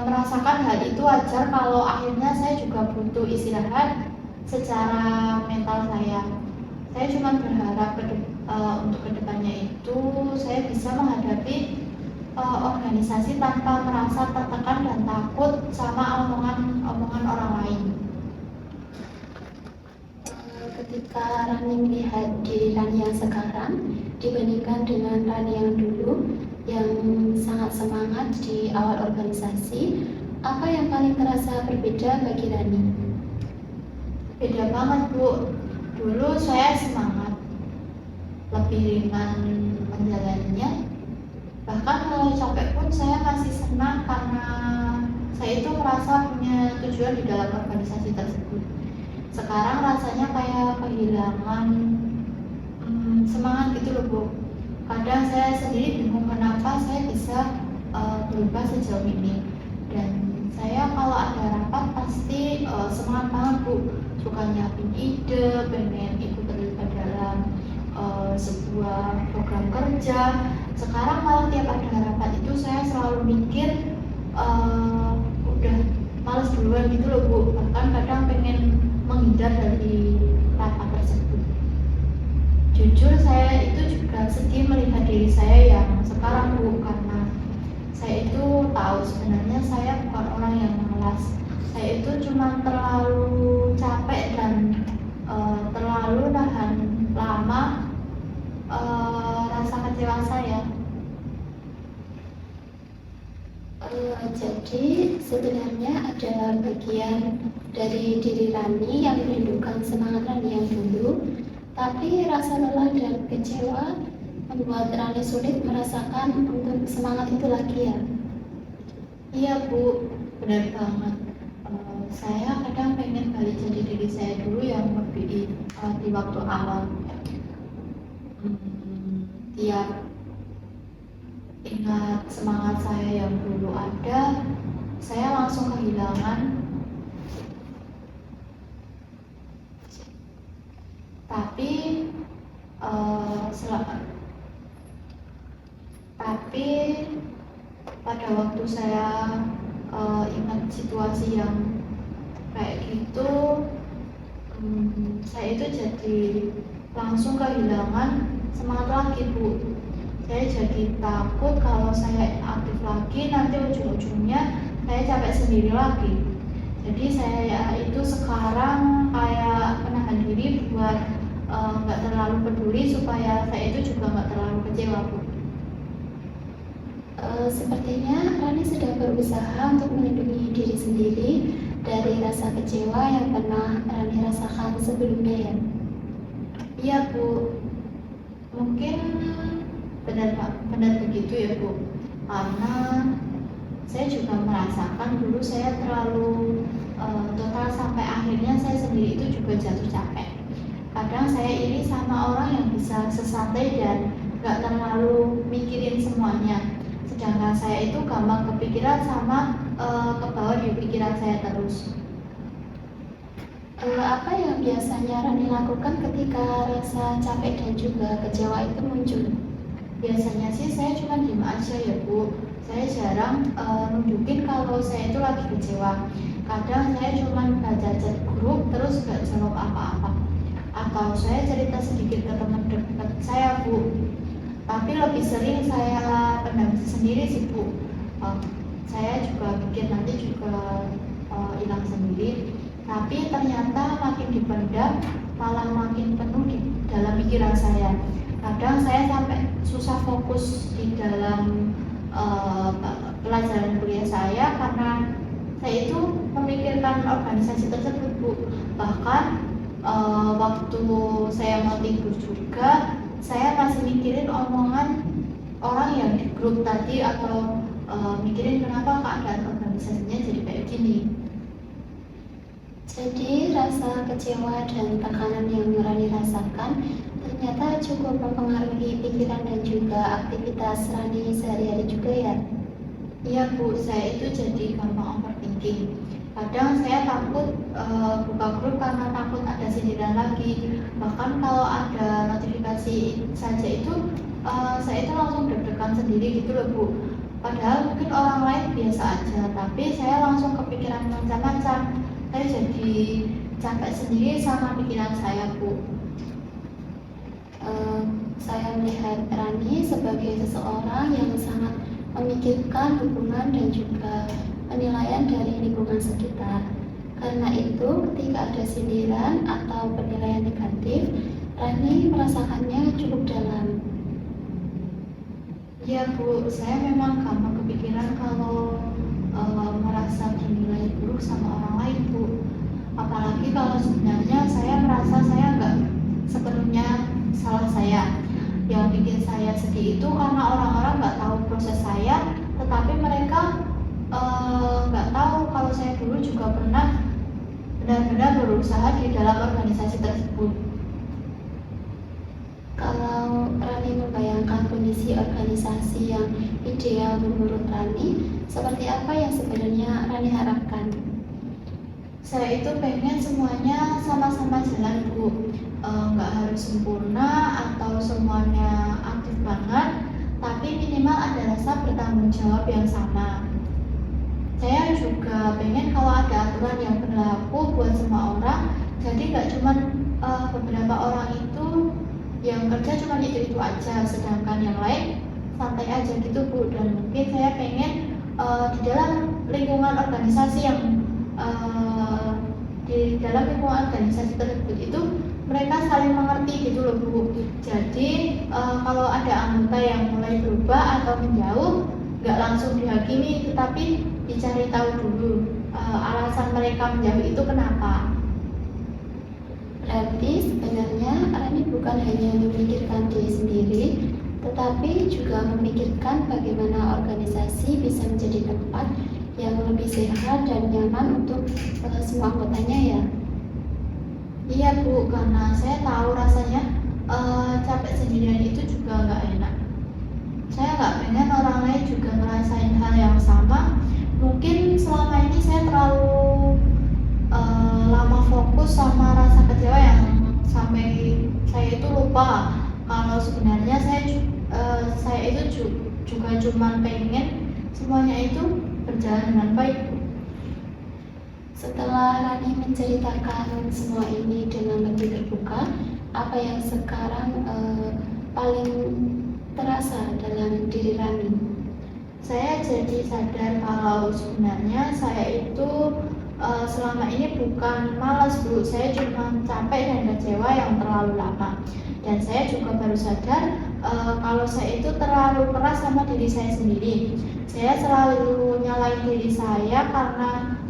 merasakan hal itu wajar kalau akhirnya saya juga butuh istirahat secara mental saya. Saya cuma berharap untuk kedepannya itu saya bisa menghadapi organisasi tanpa merasa tertekan dan takut sama omongan orang lain. Ketika Rani melihat diri Rani yang sekarang dibandingkan dengan Rani yang dulu yang sangat semangat di awal organisasi, apa yang paling terasa berbeda bagi Rani? Beda banget Bu. Dulu saya semangat, lebih ringan menjalaninya. Bahkan kalau capek pun saya masih senang karena saya itu merasa punya tujuan di dalam organisasi tersebut. Sekarang rasanya kayak kehilangan semangat gitu loh Bu. Kadang saya sendiri bingung kenapa saya bisa berubah sejauh ini. Dan saya kalau ada rapat pasti semangat banget Bu, suka nyiapin ide, pengen ikut terlibat dalam sebuah program kerja. Sekarang malah tiap ada rapat itu saya selalu mikir udah males duluan gitu loh Bu, bahkan kadang pengen menghindar dari rapat tersebut. Jujur saya itu juga sedih melihat diri saya yang sekarang Bu, karena saya itu tahu sebenarnya saya bukan orang yang malas. Saya itu cuma terlalu capek dan terlalu nahan lama rasa kecewa saya. Jadi sebenarnya ada bagian dari diri Rani yang merindukan semangat Rani yang dulu, tapi rasa lelah dan kecewa membuat Rani sulit merasakan untuk semangat itu lagi ya. Iya Bu, benar banget. Saya kadang pengen balik jadi diri saya dulu yang lebih di waktu awal. Tiap ingat semangat saya yang dulu ada, saya langsung kehilangan. Tapi pada waktu saya ingat situasi yang kayak gitu, saya itu jadi langsung kehilangan semangat lagi Bu. Saya jadi takut kalau saya aktif lagi nanti ujung-ujungnya saya capek sendiri lagi. Jadi saya itu sekarang kayak menahan diri buat nggak terlalu peduli supaya saya itu juga nggak terlalu kecewa Bu. Sepertinya Rani sedang berusaha untuk melindungi diri sendiri dari rasa kecewa yang pernah Rani rasakan sebelumnya ya. Iya Bu, mungkin benar begitu ya Bu, karena saya juga merasakan dulu saya terlalu total sampai akhirnya saya sendiri itu juga jatuh capek. Kadang saya iri sama orang yang bisa sesantai dan gak terlalu mikirin semuanya, sedangkan saya itu gampang kepikiran sama kebawa di pikiran saya terus. Apa yang biasanya Rani lakukan ketika rasa capek dan juga kecewa itu muncul? Biasanya sih saya cuma diem aja ya Bu. Saya jarang nunjukin kalau saya itu lagi kecewa. Kadang saya cuma baca chat grup terus gak jawab apa-apa. Atau saya cerita sedikit ke teman dekat saya Bu. Tapi lebih sering saya pendam sendiri sih Bu. Saya juga pikir nanti juga hilang sendiri. Tapi ternyata makin dipendam malah makin penuh di dalam pikiran saya. Kadang saya sampai susah fokus di dalam pelajaran kuliah saya karena saya itu memikirkan organisasi tersebut Bu. Bahkan waktu saya mau tidur juga saya masih mikirin omongan orang yang di grup tadi atau mikirin kenapa keadaan organisasinya jadi kayak gini. Jadi rasa kecewa dan tekanan yang Rani rasakan ternyata cukup mempengaruhi pikiran dan juga aktivitas Rani sehari-hari juga ya? Iya Bu, saya itu jadi gampang overthinking. Kadang saya takut buka grup karena takut ada sindiran lagi. Bahkan kalau ada notifikasi saja itu saya itu langsung deg-degan sendiri gitu loh Bu. Padahal mungkin orang lain biasa aja, tapi saya langsung kepikiran macam-macam. Saya jadi capek sendiri sama pikiran saya Bu. Saya melihat Rani sebagai seseorang yang sangat memikirkan hubungan dan juga penilaian dari lingkungan sekitar. Karena itu, ketika ada sindiran atau penilaian negatif, Rani merasakannya cukup dalam. Ya Bu, saya memang gampang kepikiran kalau merasa dinilai buruk sama orang lain Bu. Apalagi kalau sebenarnya saya merasa saya nggak sepenuhnya salah saya. Yang bikin saya sedih itu karena orang-orang nggak tahu proses saya, tetapi mereka nggak tahu kalau saya dulu juga pernah benar-benar berusaha di dalam organisasi tersebut. Kalau Rani membayangkan kondisi organisasi yang ideal menurut Rani, seperti apa yang sebenarnya Rani harapkan? Saya itu pengen semuanya sama-sama jalan Bu, nggak harus sempurna atau semuanya aktif banget, tapi minimal ada rasa bertanggung jawab yang sama. Saya juga pengen kalau ada aturan yang berlaku buat semua orang, jadi nggak cuma beberapa orang itu yang kerja cuma itu aja, sedangkan yang lain santai aja gitu Bu. Dan mungkin saya pengen di dalam lingkungan organisasi tersebut itu mereka saling mengerti gitu loh Bu. Jadi kalau ada anggota yang mulai berubah atau menjauh, nggak langsung dihakimi, tetapi dicari tahu dulu alasan mereka menjauh itu kenapa. Berarti sebenarnya Rani bukan hanya memikirkan diri sendiri, tetapi juga memikirkan bagaimana organisasi bisa menjadi tempat yang lebih sehat dan nyaman untuk semua anggotanya ya. Iya Bu, karena saya tahu rasanya capek sendirian itu juga nggak enak. Saya nggak pengen orang lain juga ngerasain hal yang sama. Mungkin selama ini saya terlalu lama fokus sama rasa kecewa yang sampai saya itu lupa kalau sebenarnya saya itu juga cuma pengen semuanya itu berjalan dengan baik. Setelah Rani menceritakan semua ini dengan lebih terbuka, apa yang sekarang paling terasa dalam diri Rani? Saya jadi sadar kalau sebenarnya saya itu selama ini bukan malas Bu, saya cuma capek dan kecewa yang terlalu lama. Dan saya juga baru sadar kalau saya itu terlalu keras sama diri saya sendiri. Saya selalu nyalain diri saya karena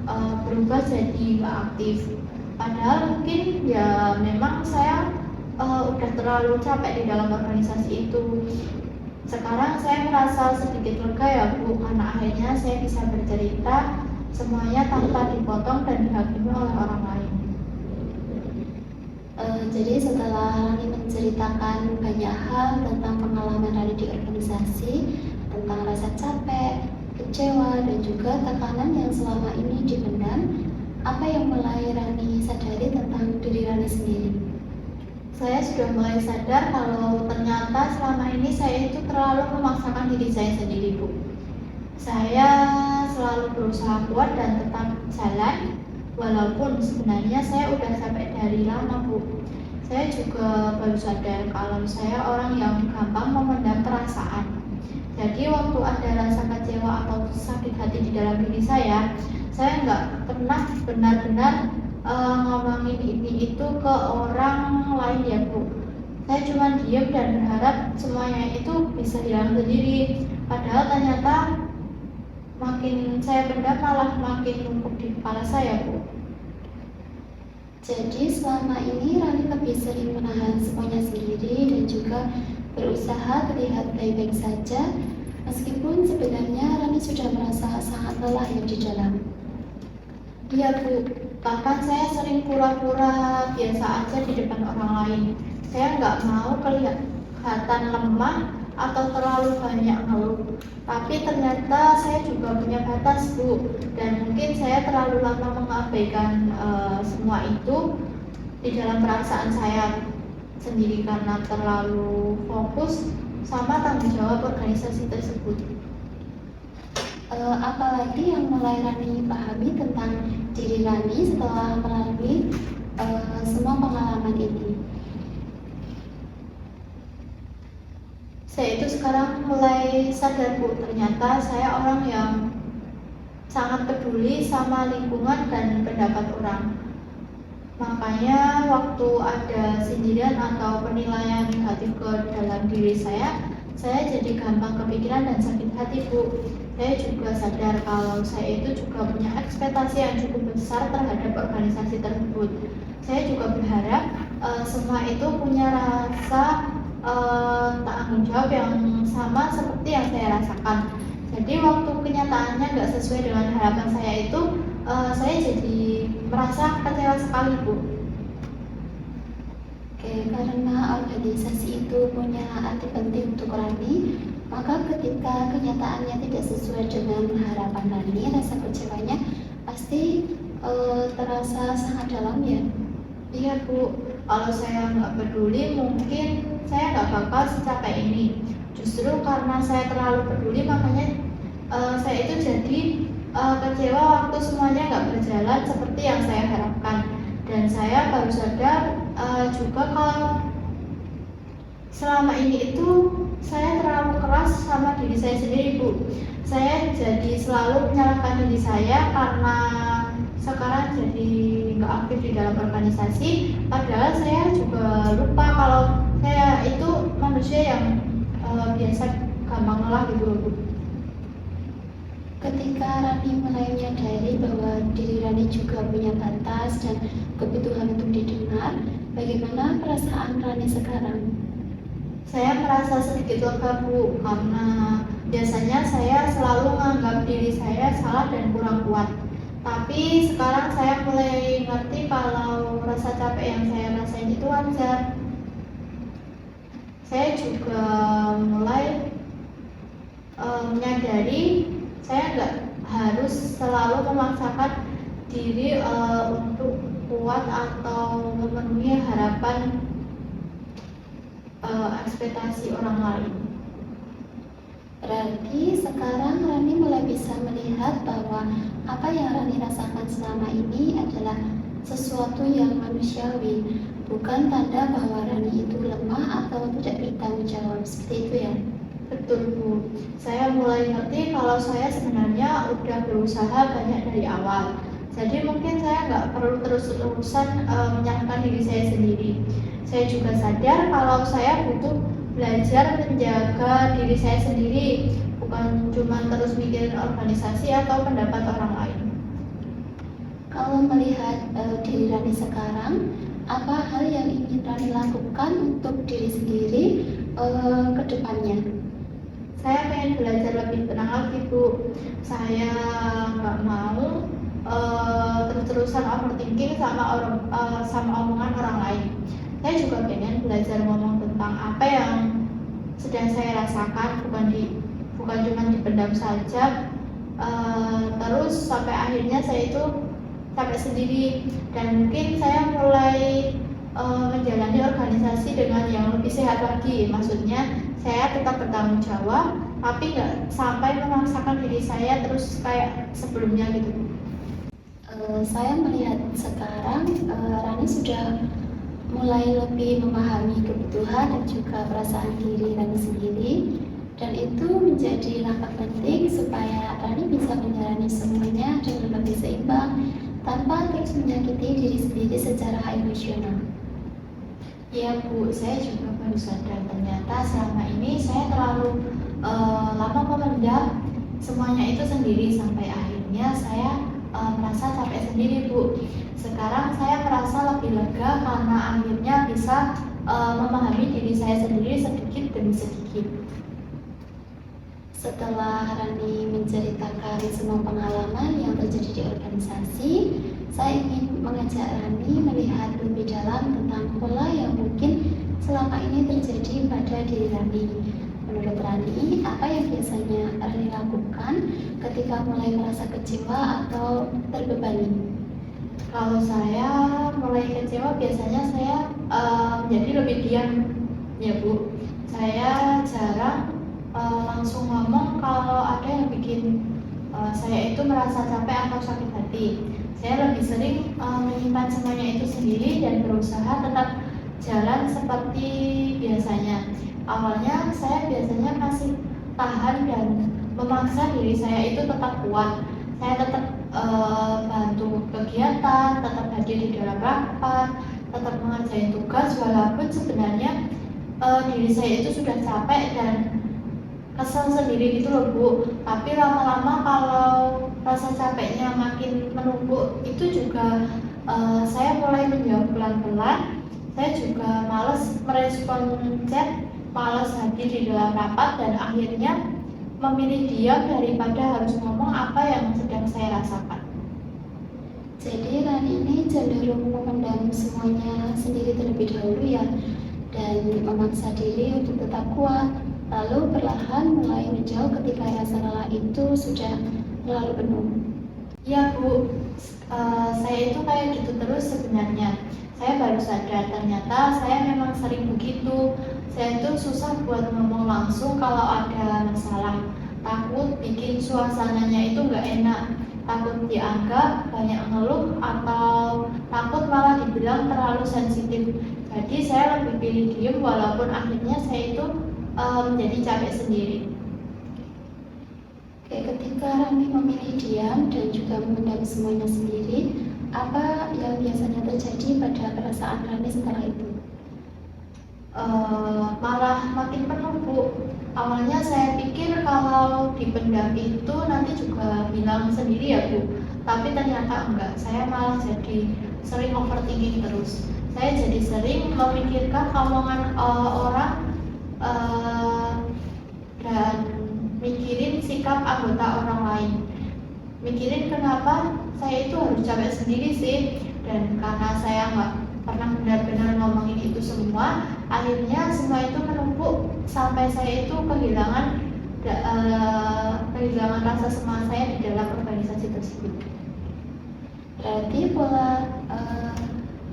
berubah jadi gak aktif. Padahal mungkin ya memang saya udah terlalu capek di dalam organisasi itu. Sekarang saya merasa sedikit lega ya Bu, karena akhirnya saya bisa bercerita semuanya tanpa dipotong dan dihakimi oleh orang lain. Jadi setelah Rani menceritakan banyak hal tentang pengalaman Rani di organisasi, tentang rasa capek, kecewa, dan juga tekanan yang selama ini dipendam, apa yang mulai Rani sadari tentang diri Rani sendiri? Saya sudah mulai sadar kalau ternyata selama ini saya itu terlalu memaksakan diri saya sendiri Bu. Saya selalu berusaha kuat dan tetap jalan, walaupun sebenarnya saya udah sampai dari lama Bu. Saya juga baru sadar kalau saya orang yang gampang memendam perasaan. Jadi waktu ada rasa kecewa atau sakit hati di dalam diri saya nggak pernah benar-benar ngomongin ini itu ke orang lain ya Bu. Saya cuma diam dan berharap semuanya itu bisa hilang sendiri. Padahal ternyata makin saya pendam malah makin numpuk di kepala saya Bu. Jadi selama ini Rani lebih sering menahan semuanya sendiri dan juga berusaha terlihat baik-baik saja, meskipun sebenarnya Rani sudah merasa sangat lelah yang di dalam. Iya Bu, bahkan saya sering pura-pura biasa aja di depan orang lain. Saya nggak mau kelihatan lemah atau terlalu banyak ngeluh. Tapi ternyata saya juga punya batas Bu, dan mungkin saya terlalu lama mengabaikan semua itu di dalam perasaan saya sendiri karena terlalu fokus sama tanggung jawab organisasi tersebut. Apalagi yang mulai Rani pahami tentang diri Rani setelah melalui semua pengalaman ini? Saya itu sekarang mulai sadar Bu, ternyata saya orang yang sangat peduli sama lingkungan dan pendapat orang. Makanya waktu ada sindiran atau penilaian negatif ke dalam diri saya jadi gampang kepikiran dan sakit hati Bu. Saya juga sadar kalau saya itu juga punya ekspektasi yang cukup besar terhadap organisasi tersebut. Saya juga berharap semua itu punya rasa tanggung jawab yang sama seperti yang saya rasakan. Jadi waktu kenyataannya nggak sesuai dengan harapan saya itu, saya jadi merasa kecewa sekali Bu. Oke, karena organisasi itu punya arti penting untuk Rani, maka ketika kenyataannya tidak sesuai dengan harapan Rani, rasa kecewanya pasti terasa sangat dalam ya. Iya Bu, Kalau saya nggak peduli, mungkin saya nggak bakal secapek ini. Justru karena saya terlalu peduli, makanya saya itu jadi kecewa waktu semuanya nggak berjalan seperti yang saya harapkan. Dan saya baru sadar juga kalau selama ini itu saya terlalu keras sama diri saya sendiri, Bu. Saya jadi selalu menyalahkan diri saya karena sekarang jadi nggak aktif di dalam organisasi. Padahal saya juga lupa kalau saya itu manusia yang biasa gampang lelah gitu, Bu. Ketika Rani mulai menyadari bahwa diri Rani juga punya batas dan kebutuhan untuk didengar, bagaimana perasaan Rani sekarang? Saya merasa sedikit lega, Bu, karena biasanya saya selalu menganggap diri saya salah dan kurang kuat. Tapi sekarang saya mulai ngerti kalau rasa capek yang saya rasain itu wajar. Saya juga mulai menyadari saya nggak harus selalu memaksakan diri untuk kuat atau memenuhi harapan ekspektasi orang lain. Berarti sekarang Rani mulai bisa melihat bahwa apa yang Rani rasakan selama ini adalah sesuatu yang manusiawi, bukan tanda bahwa Rani itu lemah atau tidak bertanggung jawab. Seperti itu ya? Betul, Bu. Saya mulai ngerti kalau saya sebenarnya udah berusaha banyak dari awal. Jadi mungkin saya nggak perlu terus-terusan menyalahkan diri saya sendiri. Saya juga sadar kalau saya butuh belajar menjaga diri saya sendiri, bukan cuma terus mikirin organisasi atau pendapat orang lain. Kalau melihat diri Rani sekarang, apa hal yang ingin Rani lakukan untuk diri sendiri ke depannya? Saya pengen belajar lebih tenang lagi, Bu. Saya nggak mau terus-terusan overthinking sama omongan orang lain. Saya juga pengen belajar ngomong tentang apa yang sedang saya rasakan, bukan cuma dipendam saja. Terus sampai akhirnya saya itu capek sendiri, dan mungkin saya mulai menjalani organisasi dengan yang lebih sehat lagi. Maksudnya saya tetap bertanggung jawab, tapi nggak sampai memaksakan diri saya terus kayak sebelumnya gitu. Saya melihat sekarang Rani sudah mulai lebih memahami kebutuhan dan juga perasaan diri Rani sendiri, dan itu menjadi langkah penting supaya Rani bisa menjalani semuanya dengan lebih seimbang tanpa terus menyakiti diri sendiri secara emosional. Ya, Bu, saya juga baru sadar ternyata selama ini saya terlalu lama memendam semuanya itu sendiri sampai akhirnya saya merasa capek sendiri, Bu. Sekarang saya merasa lebih lega karena akhirnya bisa memahami diri saya sendiri sedikit demi sedikit. Setelah Rani menceritakan semua pengalaman yang terjadi di organisasi, saya ingin mengajak Rani melihat lebih dalam tentang pola yang mungkin selama ini terjadi pada diri Rani. Menurut Rani, apa yang biasanya Rani lakukan ketika mulai merasa kecewa atau terbebani? Kalau saya mulai kecewa, biasanya saya menjadi lebih diam, ya, Bu. Saya jarang langsung ngomong kalau ada yang bikin saya itu merasa capek atau sakit hati. Saya lebih sering menyimpan semuanya itu sendiri dan berusaha tetap jalan seperti biasanya. Awalnya saya biasanya masih tahan dan memaksa diri saya itu tetap kuat. Saya tetap bantu kegiatan, tetap hadir di dalam rapat, tetap mengerjain tugas, walaupun sebenarnya diri saya itu sudah capek dan kesel sendiri gitu loh, Bu. Tapi lama-lama kalau rasa capeknya makin menumpuk, itu juga saya mulai menjawab pelan-pelan. Saya juga malas merespon chat, malas hadir di dalam rapat, dan akhirnya memilih diam daripada harus ngomong apa yang sedang saya rasakan. Jadi Rani ini cenderung memendam semuanya sendiri terlebih dahulu ya, dan memaksa diri untuk tetap kuat, lalu perlahan mulai menjauh ketika rasa lelah itu sudah terlalu penuh. Iya Bu, saya itu kayak gitu terus sebenarnya. Saya baru sadar ternyata saya memang sering begitu. Saya itu susah buat ngomong langsung kalau ada masalah. Takut bikin suasananya itu nggak enak. Takut dianggap banyak ngeluh atau takut malah dibilang terlalu sensitif. Jadi saya lebih pilih diem walaupun akhirnya saya itu menjadi capek sendiri. Oke, ketika Rani memilih diam dan juga memendam semuanya sendiri, apa yang biasanya terjadi pada perasaan Rani setelah itu? Malah makin penuh Bu. Awalnya saya pikir kalau dipendam itu nanti juga hilang sendiri ya Bu. Tapi ternyata enggak, saya malah jadi sering overthinking terus. Saya jadi sering memikirkan omongan orang dan mikirin sikap anggota orang lain. Mikirin kenapa saya itu harus capek sendiri sih. Dan karena saya nggak pernah benar-benar ngomongin itu semua, akhirnya semua itu menumpuk sampai saya itu kehilangan rasa semangat saya di dalam organisasi tersebut. Berarti pola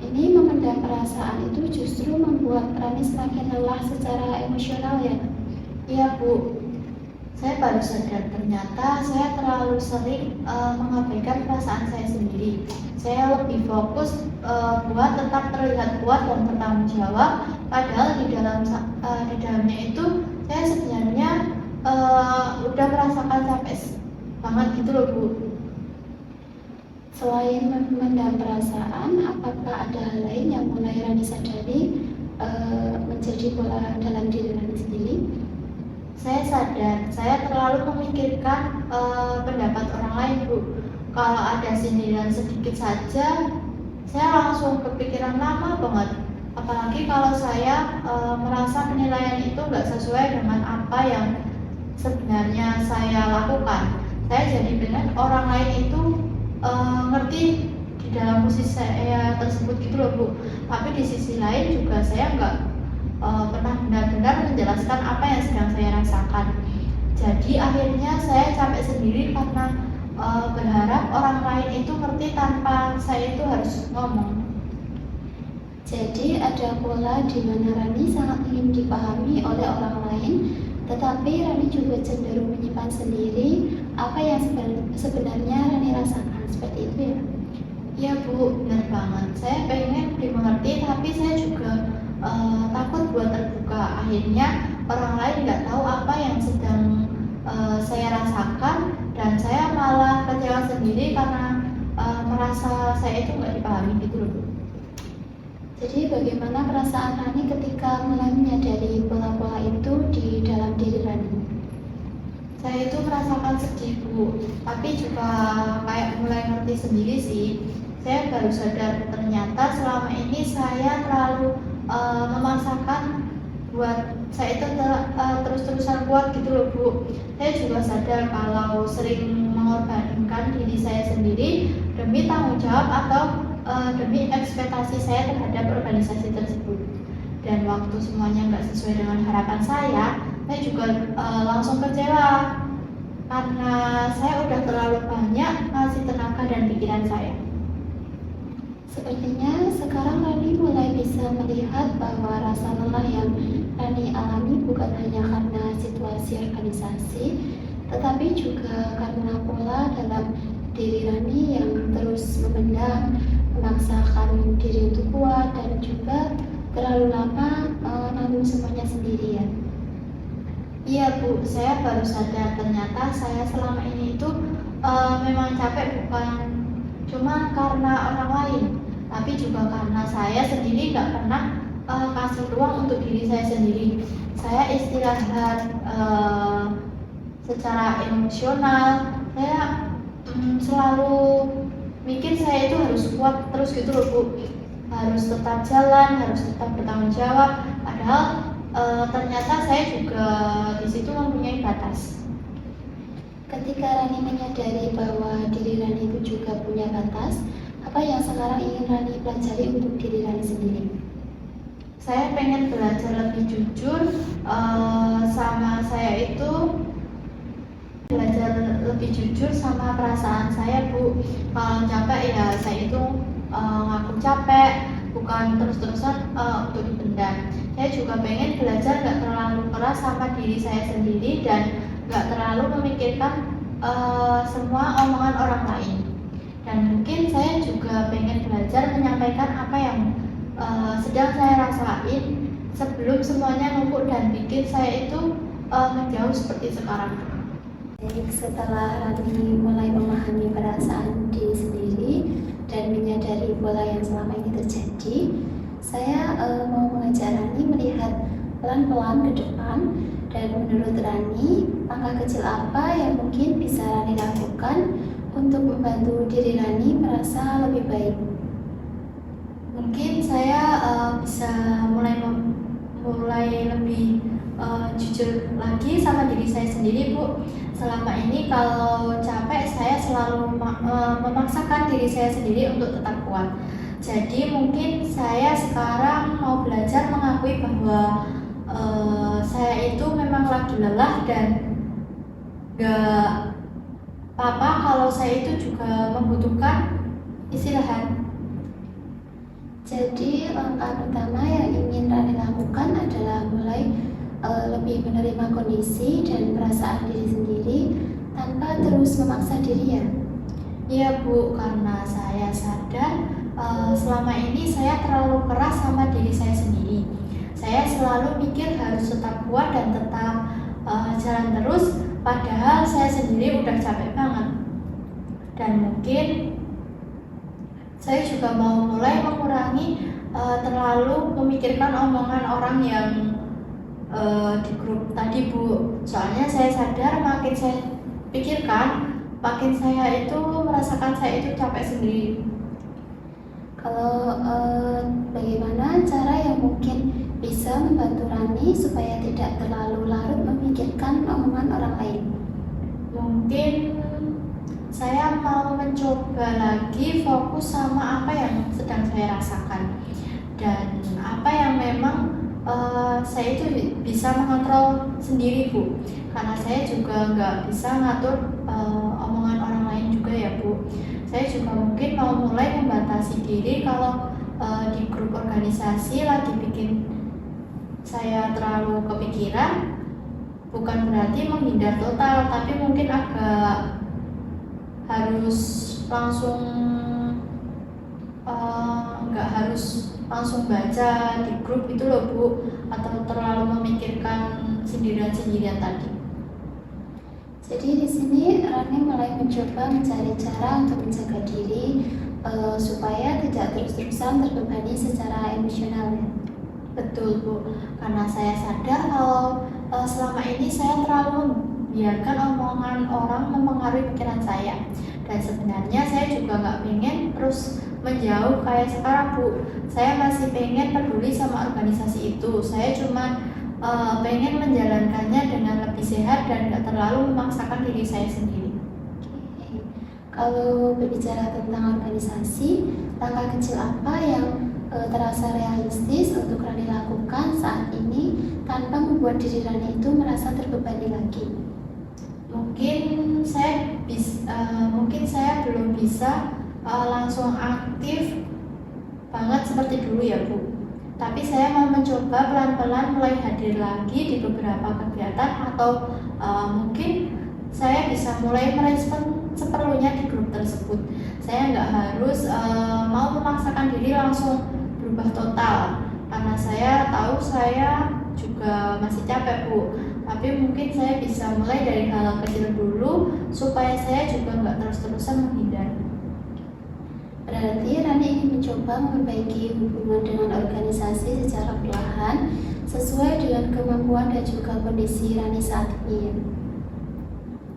ini memendam perasaan itu justru membuat Rani semakin lelah secara emosional ya? Iya Bu, saya baru sadar ternyata saya terlalu sering mengabaikan perasaan saya sendiri. Saya lebih fokus buat tetap terlihat kuat dan bertanggung jawab, padahal di dalamnya itu saya sebenarnya udah merasakan capek banget gitu loh Bu. Selain memendam perasaan, apakah ada hal lain yang mulai Rani sadari menjadi pola dalam diri Rani sendiri? Saya sadar, saya terlalu memikirkan pendapat orang lain Bu. Kalau ada sindiran sedikit saja, saya langsung kepikiran lama banget. Apalagi kalau saya merasa penilaian itu nggak sesuai dengan apa yang sebenarnya saya lakukan. Saya jadi pengen orang lain itu ngerti di dalam posisi saya tersebut gitu loh Bu. Tapi di sisi lain juga saya nggak pernah benar-benar menjelaskan apa yang sedang saya rasakan. Jadi akhirnya saya capek sendiri karena berharap orang lain itu ngerti tanpa saya itu harus ngomong. Jadi ada pola di mana Rani sangat ingin dipahami oleh orang lain, tetapi Rani juga cenderung menyimpan sendiri apa yang sebenarnya Rani rasakan. Seperti itu ya? Iya Bu, benar banget. Saya pengen dimengerti, tapi saya juga takut buat terbuka. Akhirnya orang lain nggak tahu apa yang sedang saya rasakan, dan saya malah kecewa sendiri karena merasa saya itu nggak dipahami gitu loh Bu. Jadi bagaimana perasaan Rani ketika mulai menyadari pola-pola itu di dalam diri Rani? Saya itu merasakan sedih Bu, tapi juga kayak mulai ngerti sendiri sih. Saya baru sadar ternyata selama ini saya terlalu memaksakan buat saya itu terus-terusan kuat gitu loh Bu. Saya juga sadar kalau sering mengorbankan diri saya sendiri demi tanggung jawab atau demi ekspektasi saya terhadap organisasi tersebut. Dan waktu semuanya nggak sesuai dengan harapan saya juga langsung kecewa karena saya udah terlalu banyak ngasih tenaga dan pikiran saya. Sepertinya sekarang Rani mulai bisa melihat bahwa rasa lelah yang Rani alami bukan hanya karena situasi organisasi, tetapi juga karena pola dalam diri Rani yang terus memendam, memaksakan diri untuk kuat, dan juga terlalu lama menanggung semuanya sendirian. Iya Bu, saya baru sadar ternyata saya selama ini itu memang capek bukan cuma karena orang lain, tapi juga karena saya sendiri nggak pernah kasih ruang untuk diri saya sendiri. Saya istirahat secara emosional, saya selalu mikir saya itu harus kuat terus gitu loh Bu, harus tetap jalan, harus tetap bertanggung jawab, padahal ternyata saya juga di situ mempunyai batas. Ketika Rani menyadari bahwa diri Rani itu juga punya batas, apa yang sekarang ingin Rani pelajari untuk diri Rani sendiri? Saya pengen belajar lebih jujur, sama saya itu belajar belajar lebih jujur sama perasaan saya, Bu. Kalau capek ya saya itu ngaku capek, bukan terus-terusan untuk dipendam. Saya juga pengen belajar nggak terlalu keras sama diri saya sendiri dan nggak terlalu memikirkan semua omongan orang lain. Dan mungkin saya juga pengen belajar menyampaikan apa yang sedang saya rasain sebelum semuanya numpuk dan bikin saya itu menjauh seperti sekarang. Setelah Rani mulai memahami perasaan diri sendiri dan menyadari pola yang selama ini terjadi, saya mau mengajak Rani melihat pelan-pelan ke depan. Dan menurut Rani, langkah kecil apa yang mungkin bisa Rani lakukan untuk membantu diri Rani merasa lebih baik? Mungkin saya bisa mulai lebih jujur lagi sama diri saya sendiri, Bu. Selama ini kalau capek saya selalu memaksakan diri saya sendiri untuk tetap kuat. Jadi mungkin saya sekarang mau belajar mengakui bahwa saya itu memang lagi lelah dan gak apa-apa kalau saya itu juga membutuhkan istirahat. Jadi langkah pertama yang ingin Rani lakukan adalah mulai lebih menerima kondisi dan perasaan diri sendiri tanpa terus memaksa diri ya. Iya, Bu, karena saya sadar selama ini saya terlalu keras sama diri saya sendiri. Saya selalu mikir harus tetap kuat dan tetap jalan terus, padahal saya sendiri udah capek banget. Dan mungkin saya juga mau mulai mengurangi terlalu memikirkan omongan orang yang di grup tadi, Bu. Soalnya saya sadar makin saya pikirkan, makin saya itu merasakan saya itu capek sendiri. Kalau bagaimana cara yang mungkin bisa membantu Rani supaya tidak terlalu larut memikirkan omongan orang lain? Mungkin saya mau mencoba lagi fokus sama apa yang sedang saya rasakan dan apa yang memang saya itu bisa mengontrol sendiri, Bu. Karena saya juga nggak bisa ngatur omongan orang lain juga ya, Bu. Saya juga mungkin mau mulai membatasi diri kalau di grup organisasi lagi bikin saya terlalu kepikiran. Bukan berarti menghindar total, tapi mungkin agak harus langsung nggak harus langsung baca di grup itu loh, Bu, atau terlalu memikirkan sendirian-sendirian tadi. Jadi di sini Rani mulai mencoba mencari cara untuk menjaga diri supaya tidak terus-terusan terbebani secara emosional ya. Betul, Bu, karena saya sadar kalau selama ini saya terlalu membiarkan omongan orang mempengaruhi pikiran saya. Dan sebenarnya saya juga nggak pengen terus menjauh kayak sekarang, Bu. Saya masih pengen peduli sama organisasi itu. Saya cuma pengen menjalankannya dengan lebih sehat dan nggak terlalu memaksakan diri saya sendiri. Kalau berbicara tentang organisasi, langkah kecil apa yang terasa realistis untuk Rani lakukan saat ini tanpa membuat diri Rani itu merasa terbebani lagi? Mungkin saya belum bisa langsung aktif banget seperti dulu ya, Bu. Tapi saya mau mencoba pelan-pelan mulai hadir lagi di beberapa kegiatan atau mungkin saya bisa mulai merespon seperlunya di grup tersebut. Saya nggak harus mau memaksakan diri langsung berubah total, karena saya tahu saya juga masih capek, Bu. Tapi mungkin saya bisa mulai dari hal kecil dulu supaya saya juga nggak terus-terusan menghindar. Berarti Rani ingin mencoba memperbaiki hubungan dengan organisasi secara perlahan sesuai dengan kemampuan dan juga kondisi Rani saat ini.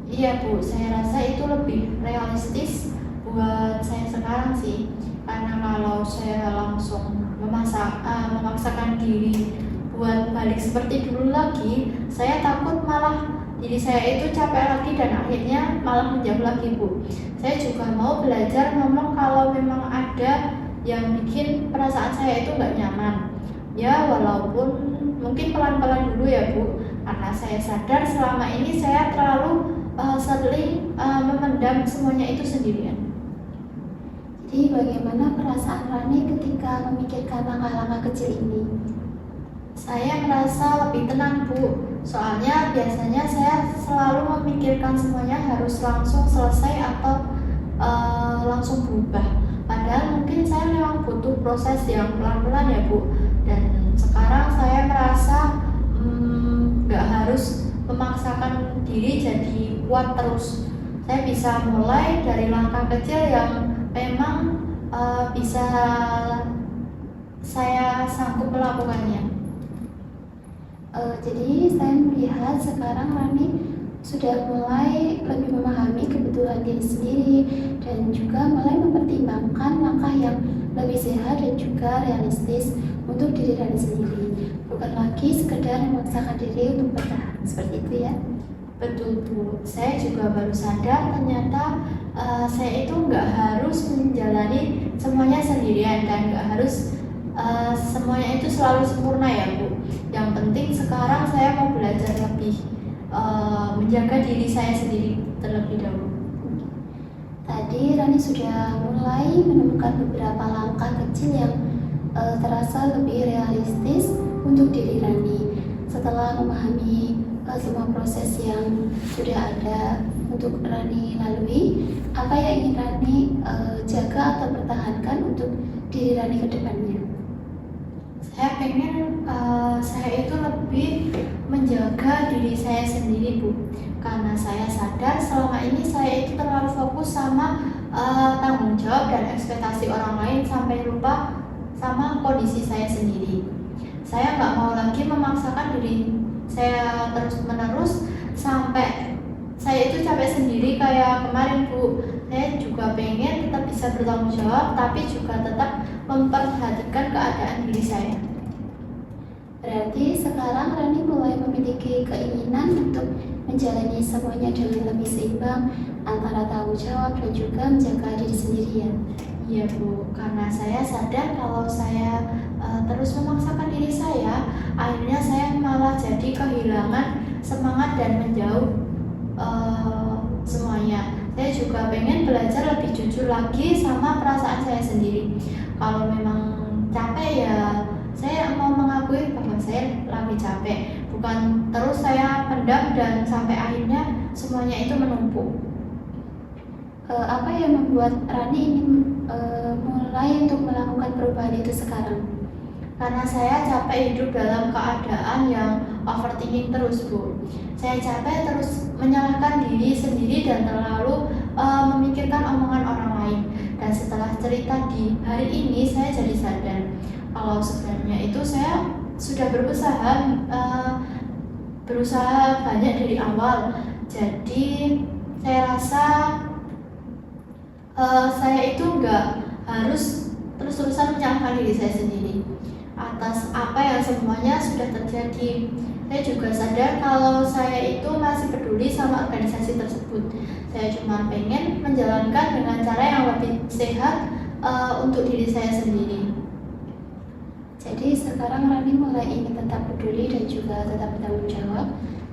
Iya, Bu, saya rasa itu lebih realistis buat saya sekarang sih. Karena kalau saya langsung memaksakan diri buat balik seperti dulu lagi, saya takut malah diri saya itu capek lagi dan akhirnya malah menjauh lagi, Bu. Saya juga mau belajar ngomong kalau memang ada yang bikin perasaan saya itu nggak nyaman. Ya, walaupun mungkin pelan-pelan dulu ya, Bu. Karena saya sadar selama ini saya terlalu sering memendam semuanya itu sendirian. Jadi bagaimana perasaan Rani ketika memikirkan langkah-langkah kecil ini? Saya merasa lebih tenang, Bu. Soalnya biasanya saya selalu memikirkan semuanya harus langsung selesai atau langsung berubah. Padahal mungkin saya memang butuh proses yang pelan-pelan ya, Bu. Dan sekarang saya merasa nggak harus memaksakan diri jadi kuat terus. Saya bisa mulai dari langkah kecil yang memang bisa saya sanggup melakukannya. Jadi saya melihat sekarang Rani sudah mulai lebih memahami kebutuhan diri sendiri dan juga mulai mempertimbangkan langkah yang lebih sehat dan juga realistis untuk diri Rani sendiri. Bukan lagi sekedar memaksakan diri untuk bertahan, seperti itu ya. Betul, Bu. Saya juga baru sadar ternyata saya itu nggak harus menjalani semuanya sendirian dan nggak harus semuanya itu selalu sempurna ya, Bu. Yang penting sekarang saya mau belajar lebih menjaga diri saya sendiri terlebih dahulu. Tadi Rani sudah mulai menemukan beberapa langkah kecil yang terasa lebih realistis untuk diri Rani. Setelah memahami semua proses yang sudah ada untuk Rani lalui, apa yang ingin Rani jaga atau pertahankan untuk diri Rani ke depannya? Saya pengen saya itu lebih menjaga diri saya sendiri, Bu. Karena saya sadar selama ini saya itu terlalu fokus sama tanggung jawab dan ekspektasi orang lain sampai lupa sama kondisi saya sendiri. Saya nggak mau lagi memaksakan diri saya terus-menerus sampai saya itu capek sendiri kayak kemarin, Bu. Saya juga pengen tetap bisa bertanggung jawab tapi juga tetap memperhatikan keadaan diri saya. Berarti sekarang Rani mulai memiliki keinginan untuk menjalani semuanya dengan lebih seimbang antara tanggung jawab dan juga menjaga diri sendiri ya. Iya, Bu, karena saya sadar kalau saya terus memaksakan diri saya, akhirnya saya malah jadi kehilangan semangat dan menjauh semuanya. Saya juga pengen belajar lebih jujur lagi sama perasaan saya sendiri. Kalau memang capek ya saya mau mengakui bahwa saya lagi capek, bukan terus saya pendam dan sampai akhirnya semuanya itu menumpuk. Apa yang membuat Rani ingin mulai untuk melakukan perubahan itu sekarang? Karena saya capek hidup dalam keadaan yang overthinking terus, Bu. Saya capek terus menyalahkan diri sendiri dan terlalu memikirkan omongan orang lain. Dan setelah cerita di hari ini, saya jadi sadar kalau sebenarnya itu saya sudah berusaha banyak dari awal. Jadi saya rasa saya itu nggak harus terus-terusan menyalahkan diri saya sendiri atas apa yang semuanya sudah terjadi. Saya juga sadar kalau saya itu masih peduli sama organisasi tersebut. Saya cuma pengen menjalankan dengan cara yang lebih sehat untuk diri saya sendiri. Jadi sekarang Rani mulai ingin tetap peduli dan juga tetap bertanggung jawab,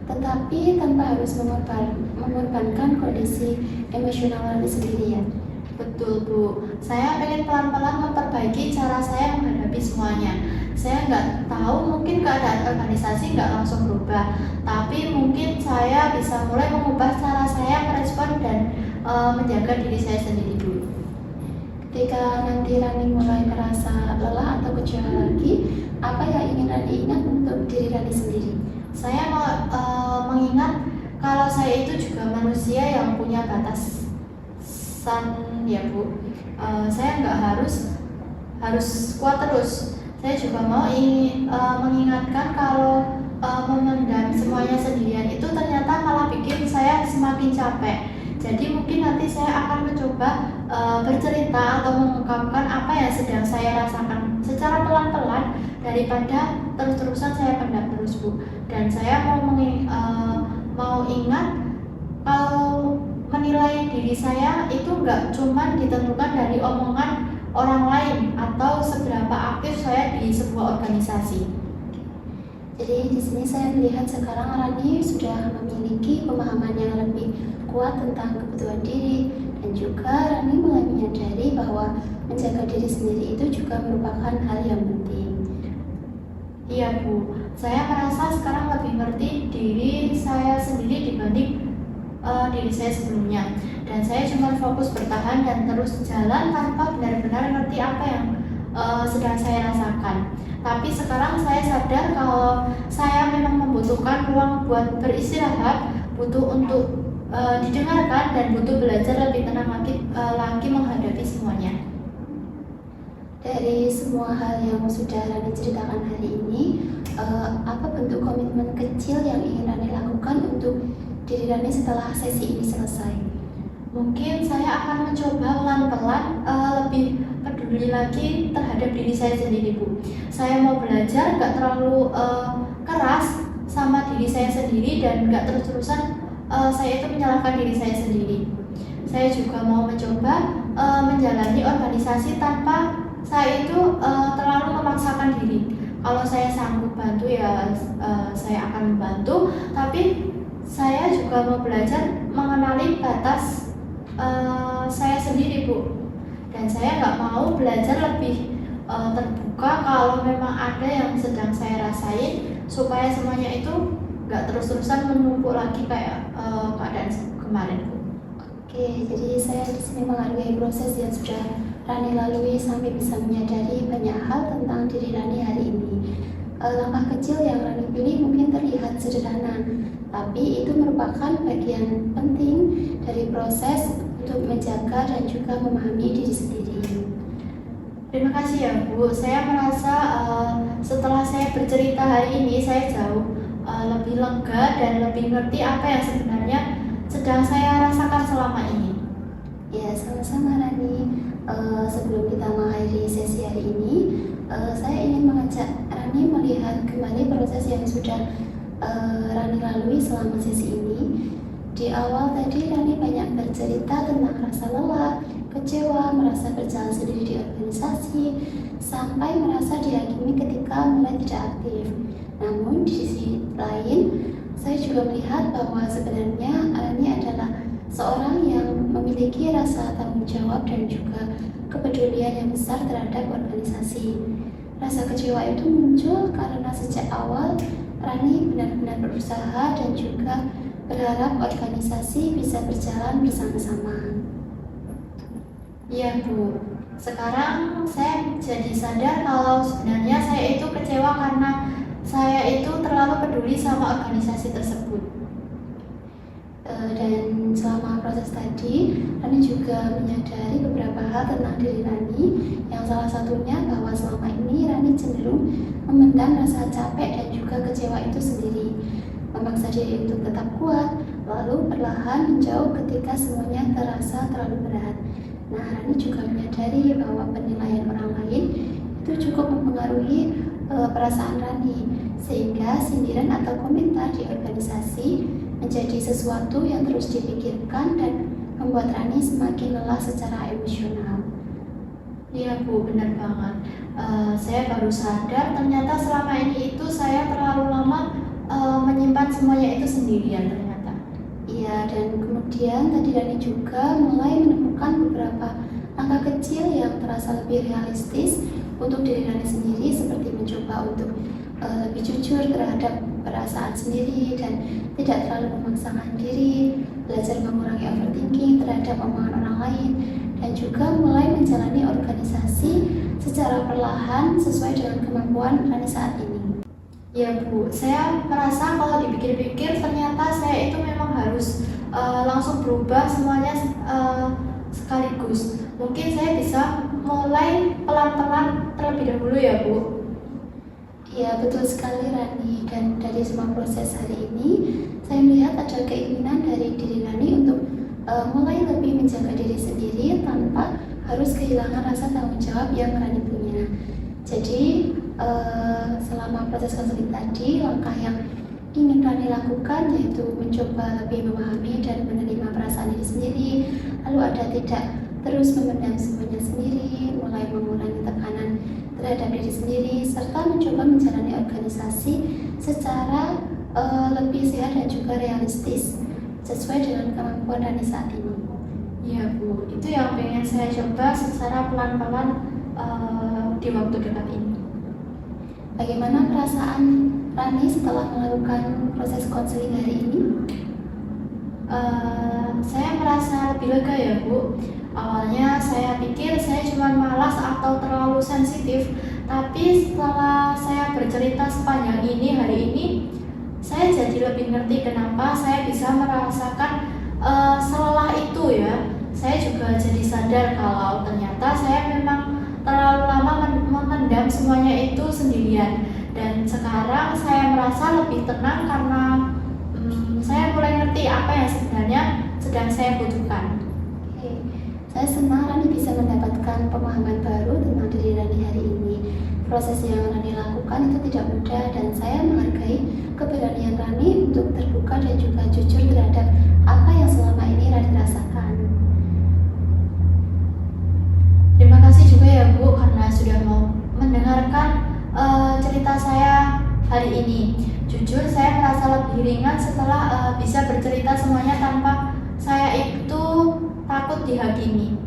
tetapi tanpa harus mengorbankan kondisi emosional Rani sendiri ya. Betul, Bu. Saya pengen pelan-pelan memperbaiki cara saya menghadapi semuanya. Saya nggak tahu, mungkin keadaan organisasi nggak langsung berubah, tapi mungkin saya bisa mulai mengubah cara saya merespon dan menjaga diri saya sendiri dulu. Ketika nanti Rani mulai merasa lelah atau kecewa lagi, apa yang ingin Rani ingat untuk diri Rani sendiri? Saya mau mengingat kalau saya itu juga manusia yang punya batasan ya, Bu. Saya nggak harus kuat terus. Saya juga mau mengingatkan kalau memendam semuanya sendirian itu ternyata malah bikin saya semakin capek. Jadi mungkin nanti saya akan mencoba bercerita atau mengungkapkan apa yang sedang saya rasakan secara pelan-pelan daripada terus-terusan saya pendam terus, Bu. Dan saya mau ingat kalau menilai diri saya itu nggak cuma ditentukan dari omongan orang lain atau seberapa aktif saya di sebuah organisasi. Jadi di sini saya melihat sekarang Rani sudah memiliki pemahaman yang lebih kuat tentang kebutuhan diri, dan juga Rani mulai menyadari bahwa menjaga diri sendiri itu juga merupakan hal yang penting. Iya Bu, saya merasa sekarang lebih ngerti diri saya sendiri dibanding diri saya sebelumnya. Dan saya cuma fokus bertahan dan terus jalan tanpa benar-benar ngerti apa yang sedang saya rasakan. Tapi sekarang saya sadar kalau saya memang membutuhkan ruang buat beristirahat, butuh untuk didengarkan, dan butuh belajar lebih tenang lagi menghadapi semuanya. Dari semua hal yang sudah Rani ceritakan hari ini, apa bentuk komitmen kecil yang ingin Rani lakukan untuk diri Rani setelah sesi ini selesai? Mungkin saya akan mencoba pelan-pelan lebih peduli lagi terhadap diri saya sendiri Bu. Saya mau belajar gak terlalu keras sama diri saya sendiri dan gak terus-terusan saya itu menyalahkan diri saya sendiri. Saya juga mau mencoba menjalani organisasi tanpa saya itu terlalu memaksakan diri. Kalau saya sanggup bantu ya saya akan membantu, tapi saya juga mau belajar mengenali batas saya sendiri Bu. Dan saya nggak mau belajar lebih terbuka kalau memang ada yang sedang saya rasain, supaya semuanya itu nggak terus-terusan menumpuk lagi kayak keadaan kemarin Bu. Oke, jadi saya di sini menghargai proses yang sudah Rani lalui sampai bisa menyadari banyak hal tentang diri Rani hari ini. Langkah kecil yang Rani pilih mungkin terlihat sederhana, tapi itu merupakan bagian penting dari proses untuk menjaga dan juga memahami diri sendiri. Terima kasih ya Bu, saya merasa setelah saya bercerita hari ini saya jauh lebih lega dan lebih ngerti apa yang sebenarnya sedang saya rasakan selama ini. Ya, sama-sama Rani. Sebelum kita mengakhiri sesi hari ini, saya ingin mengajak Rani melihat kembali proses yang sudah Rani lalui selama sesi ini. Di awal tadi Rani banyak bercerita tentang rasa lelah, kecewa, merasa berjalan sendiri di organisasi, sampai merasa dihakimi ketika mulai tidak aktif. Namun di sisi lain, saya juga melihat bahwa sebenarnya Rani adalah seorang yang memiliki rasa tanggung jawab dan juga kepedulian yang besar terhadap organisasi. Rasa kecewa itu muncul karena sejak awal Rani benar-benar berusaha dan juga berharap organisasi bisa berjalan bersama-sama. Iya Bu, sekarang saya jadi sadar kalau sebenarnya saya itu kecewa karena saya itu terlalu peduli sama organisasi tersebut. Dan selama proses tadi, Rani juga menyadari beberapa hal tentang diri Rani, yang salah satunya bahwa selama ini Rani cenderung memendam rasa capek dan juga kecewa itu sendiri, memaksa diri untuk tetap kuat, lalu perlahan menjauh ketika semuanya terasa terlalu berat. Nah, Rani juga menyadari bahwa penilaian orang lain itu cukup mempengaruhi perasaan Rani, sehingga sindiran atau komentar di organisasi menjadi sesuatu yang terus dipikirkan dan membuat Rani semakin lelah secara emosional. Iya Bu, benar banget. Saya baru sadar ternyata selama ini itu saya terlalu lama menyimpan semuanya itu sendirian ternyata. Iya, dan kemudian tadi Rani juga mulai menemukan beberapa langkah kecil yang terasa lebih realistis untuk diri Rani sendiri, seperti mencoba untuk lebih jujur terhadap perasaan sendiri dan tidak terlalu memaksakan diri, belajar mengurangi overthinking terhadap omongan orang lain, dan juga mulai menjalani organisasi secara perlahan sesuai dengan kemampuan Rani saat ini. Ya Bu, saya merasa kalau dipikir-pikir ternyata saya itu memang harus langsung berubah semuanya sekaligus. Mungkin saya bisa mulai pelan-pelan terlebih dahulu ya Bu. Ya, betul sekali Rani, dan dari semua proses hari ini saya melihat ada keinginan dari diri Rani untuk mulai lebih menjaga diri sendiri tanpa harus kehilangan rasa tanggung jawab yang Rani punya. Jadi selama proses konseling tadi, langkah yang ingin Rani lakukan yaitu mencoba lebih memahami dan menerima perasaan diri sendiri, lalu ada tidak terus memendam semuanya sendiri, mulai mengurangi tekanan terhadap diri sendiri, serta mencoba menjalani organisasi secara lebih sehat dan juga realistis. sesuai dengan kemampuan Rani saat ini. Iya Bu, itu yang pengen saya coba secara pelan-pelan di waktu dekat ini. Bagaimana perasaan Rani setelah melakukan proses konseling hari ini? Saya merasa lebih lega ya Bu. Awalnya saya pikir saya cuma malas atau terlalu sensitif, tapi setelah saya bercerita sepanjang ini hari ini, saya jadi lebih ngerti kenapa saya bisa merasakan selelah itu ya. Saya juga jadi sadar kalau ternyata saya memang terlalu lama memendam semuanya itu sendirian. Dan sekarang saya merasa lebih tenang karena saya mulai ngerti apa yang sebenarnya sedang saya butuhkan. Oke, saya senang Rani bisa mendapatkan pemahaman baru tentang diri Rani hari ini. Proses yang Rani lakukan itu tidak mudah dan saya menghargai keberanian Rani untuk terbuka dan juga jujur terhadap apa yang selama ini Rani rasakan. Terima kasih juga ya Bu karena sudah mau mendengarkan cerita saya hari ini. Jujur saya merasa lebih ringan setelah bisa bercerita semuanya tanpa saya itu takut dihakimi.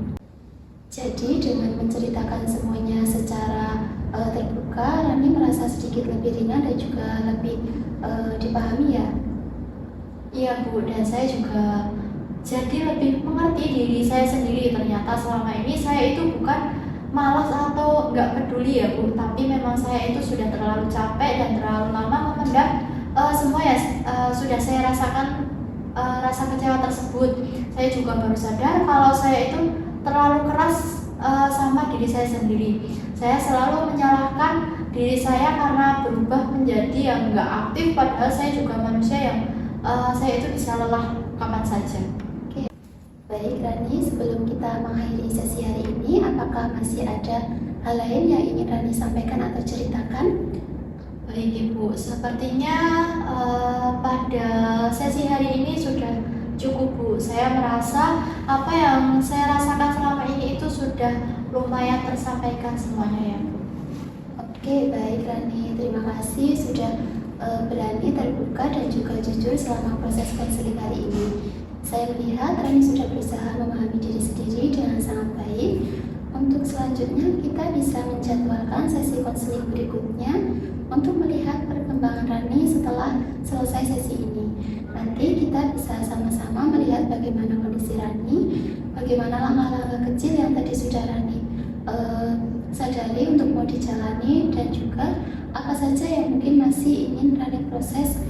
Jadi dengan menceritakan semuanya secara terbuka, Rani merasa sedikit lebih ringan dan juga lebih dipahami ya. Iya Bu, dan saya juga jadi lebih mengerti diri saya sendiri. Ternyata selama ini saya itu bukan malas atau nggak peduli ya Bu, tapi memang saya itu sudah terlalu capek dan terlalu lama memendam semua ya sudah saya rasakan rasa kecewa tersebut. Saya juga baru sadar kalau saya itu terlalu keras sama diri saya sendiri. Saya selalu menyalahkan diri saya karena berubah menjadi yang nggak aktif, padahal saya juga manusia yang saya itu bisa lelah kapan saja. Baik Rani, sebelum kita mengakhiri sesi hari ini, apakah masih ada hal lain yang ingin Rani sampaikan atau ceritakan? Baik Ibu, sepertinya pada sesi hari ini sudah cukup Bu. Saya merasa apa yang saya rasakan selama ini itu sudah lumayan tersampaikan semuanya ya Bu. Oke, baik Rani, terima kasih sudah berani terbuka dan juga jujur selama proses konseling hari ini. Saya melihat Rani sudah berusaha memahami diri sendiri dengan sangat baik. Untuk selanjutnya, kita bisa menjadwalkan sesi konseling berikutnya untuk melihat perkembangan Rani setelah selesai sesi ini. Nanti kita bisa sama-sama melihat bagaimana kondisi Rani, bagaimana langkah-langkah kecil yang tadi sudah Rani sadari untuk mau dijalani, dan juga apa saja yang mungkin masih ingin Rani proses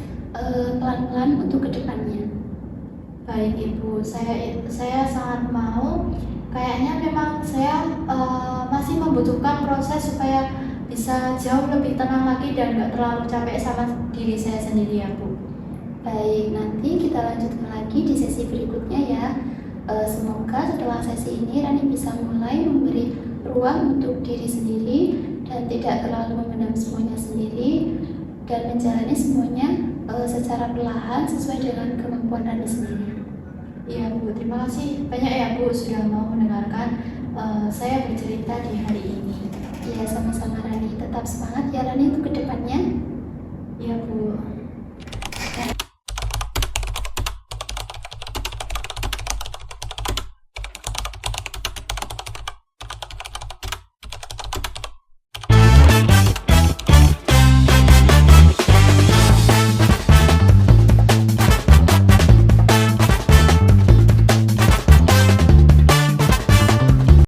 pelan-pelan untuk kedepannya. Baik Ibu, saya sangat mau. Kayaknya memang saya masih membutuhkan proses supaya bisa jauh lebih tenang lagi dan gak terlalu capek sama diri saya sendiri ya Bu. Baik, nanti kita lanjutkan lagi di sesi berikutnya ya. Semoga setelah sesi ini Rani bisa mulai memberi ruang untuk diri sendiri dan tidak terlalu memendam semuanya sendiri, dan menjalani semuanya secara perlahan sesuai dengan kemampuan Rani sendiri. Iya Bu, terima kasih banyak ya Bu sudah mau mendengarkan saya bercerita di hari ini. Iya, sama-sama Rani. Tetap semangat ya Rani untuk kedepannya.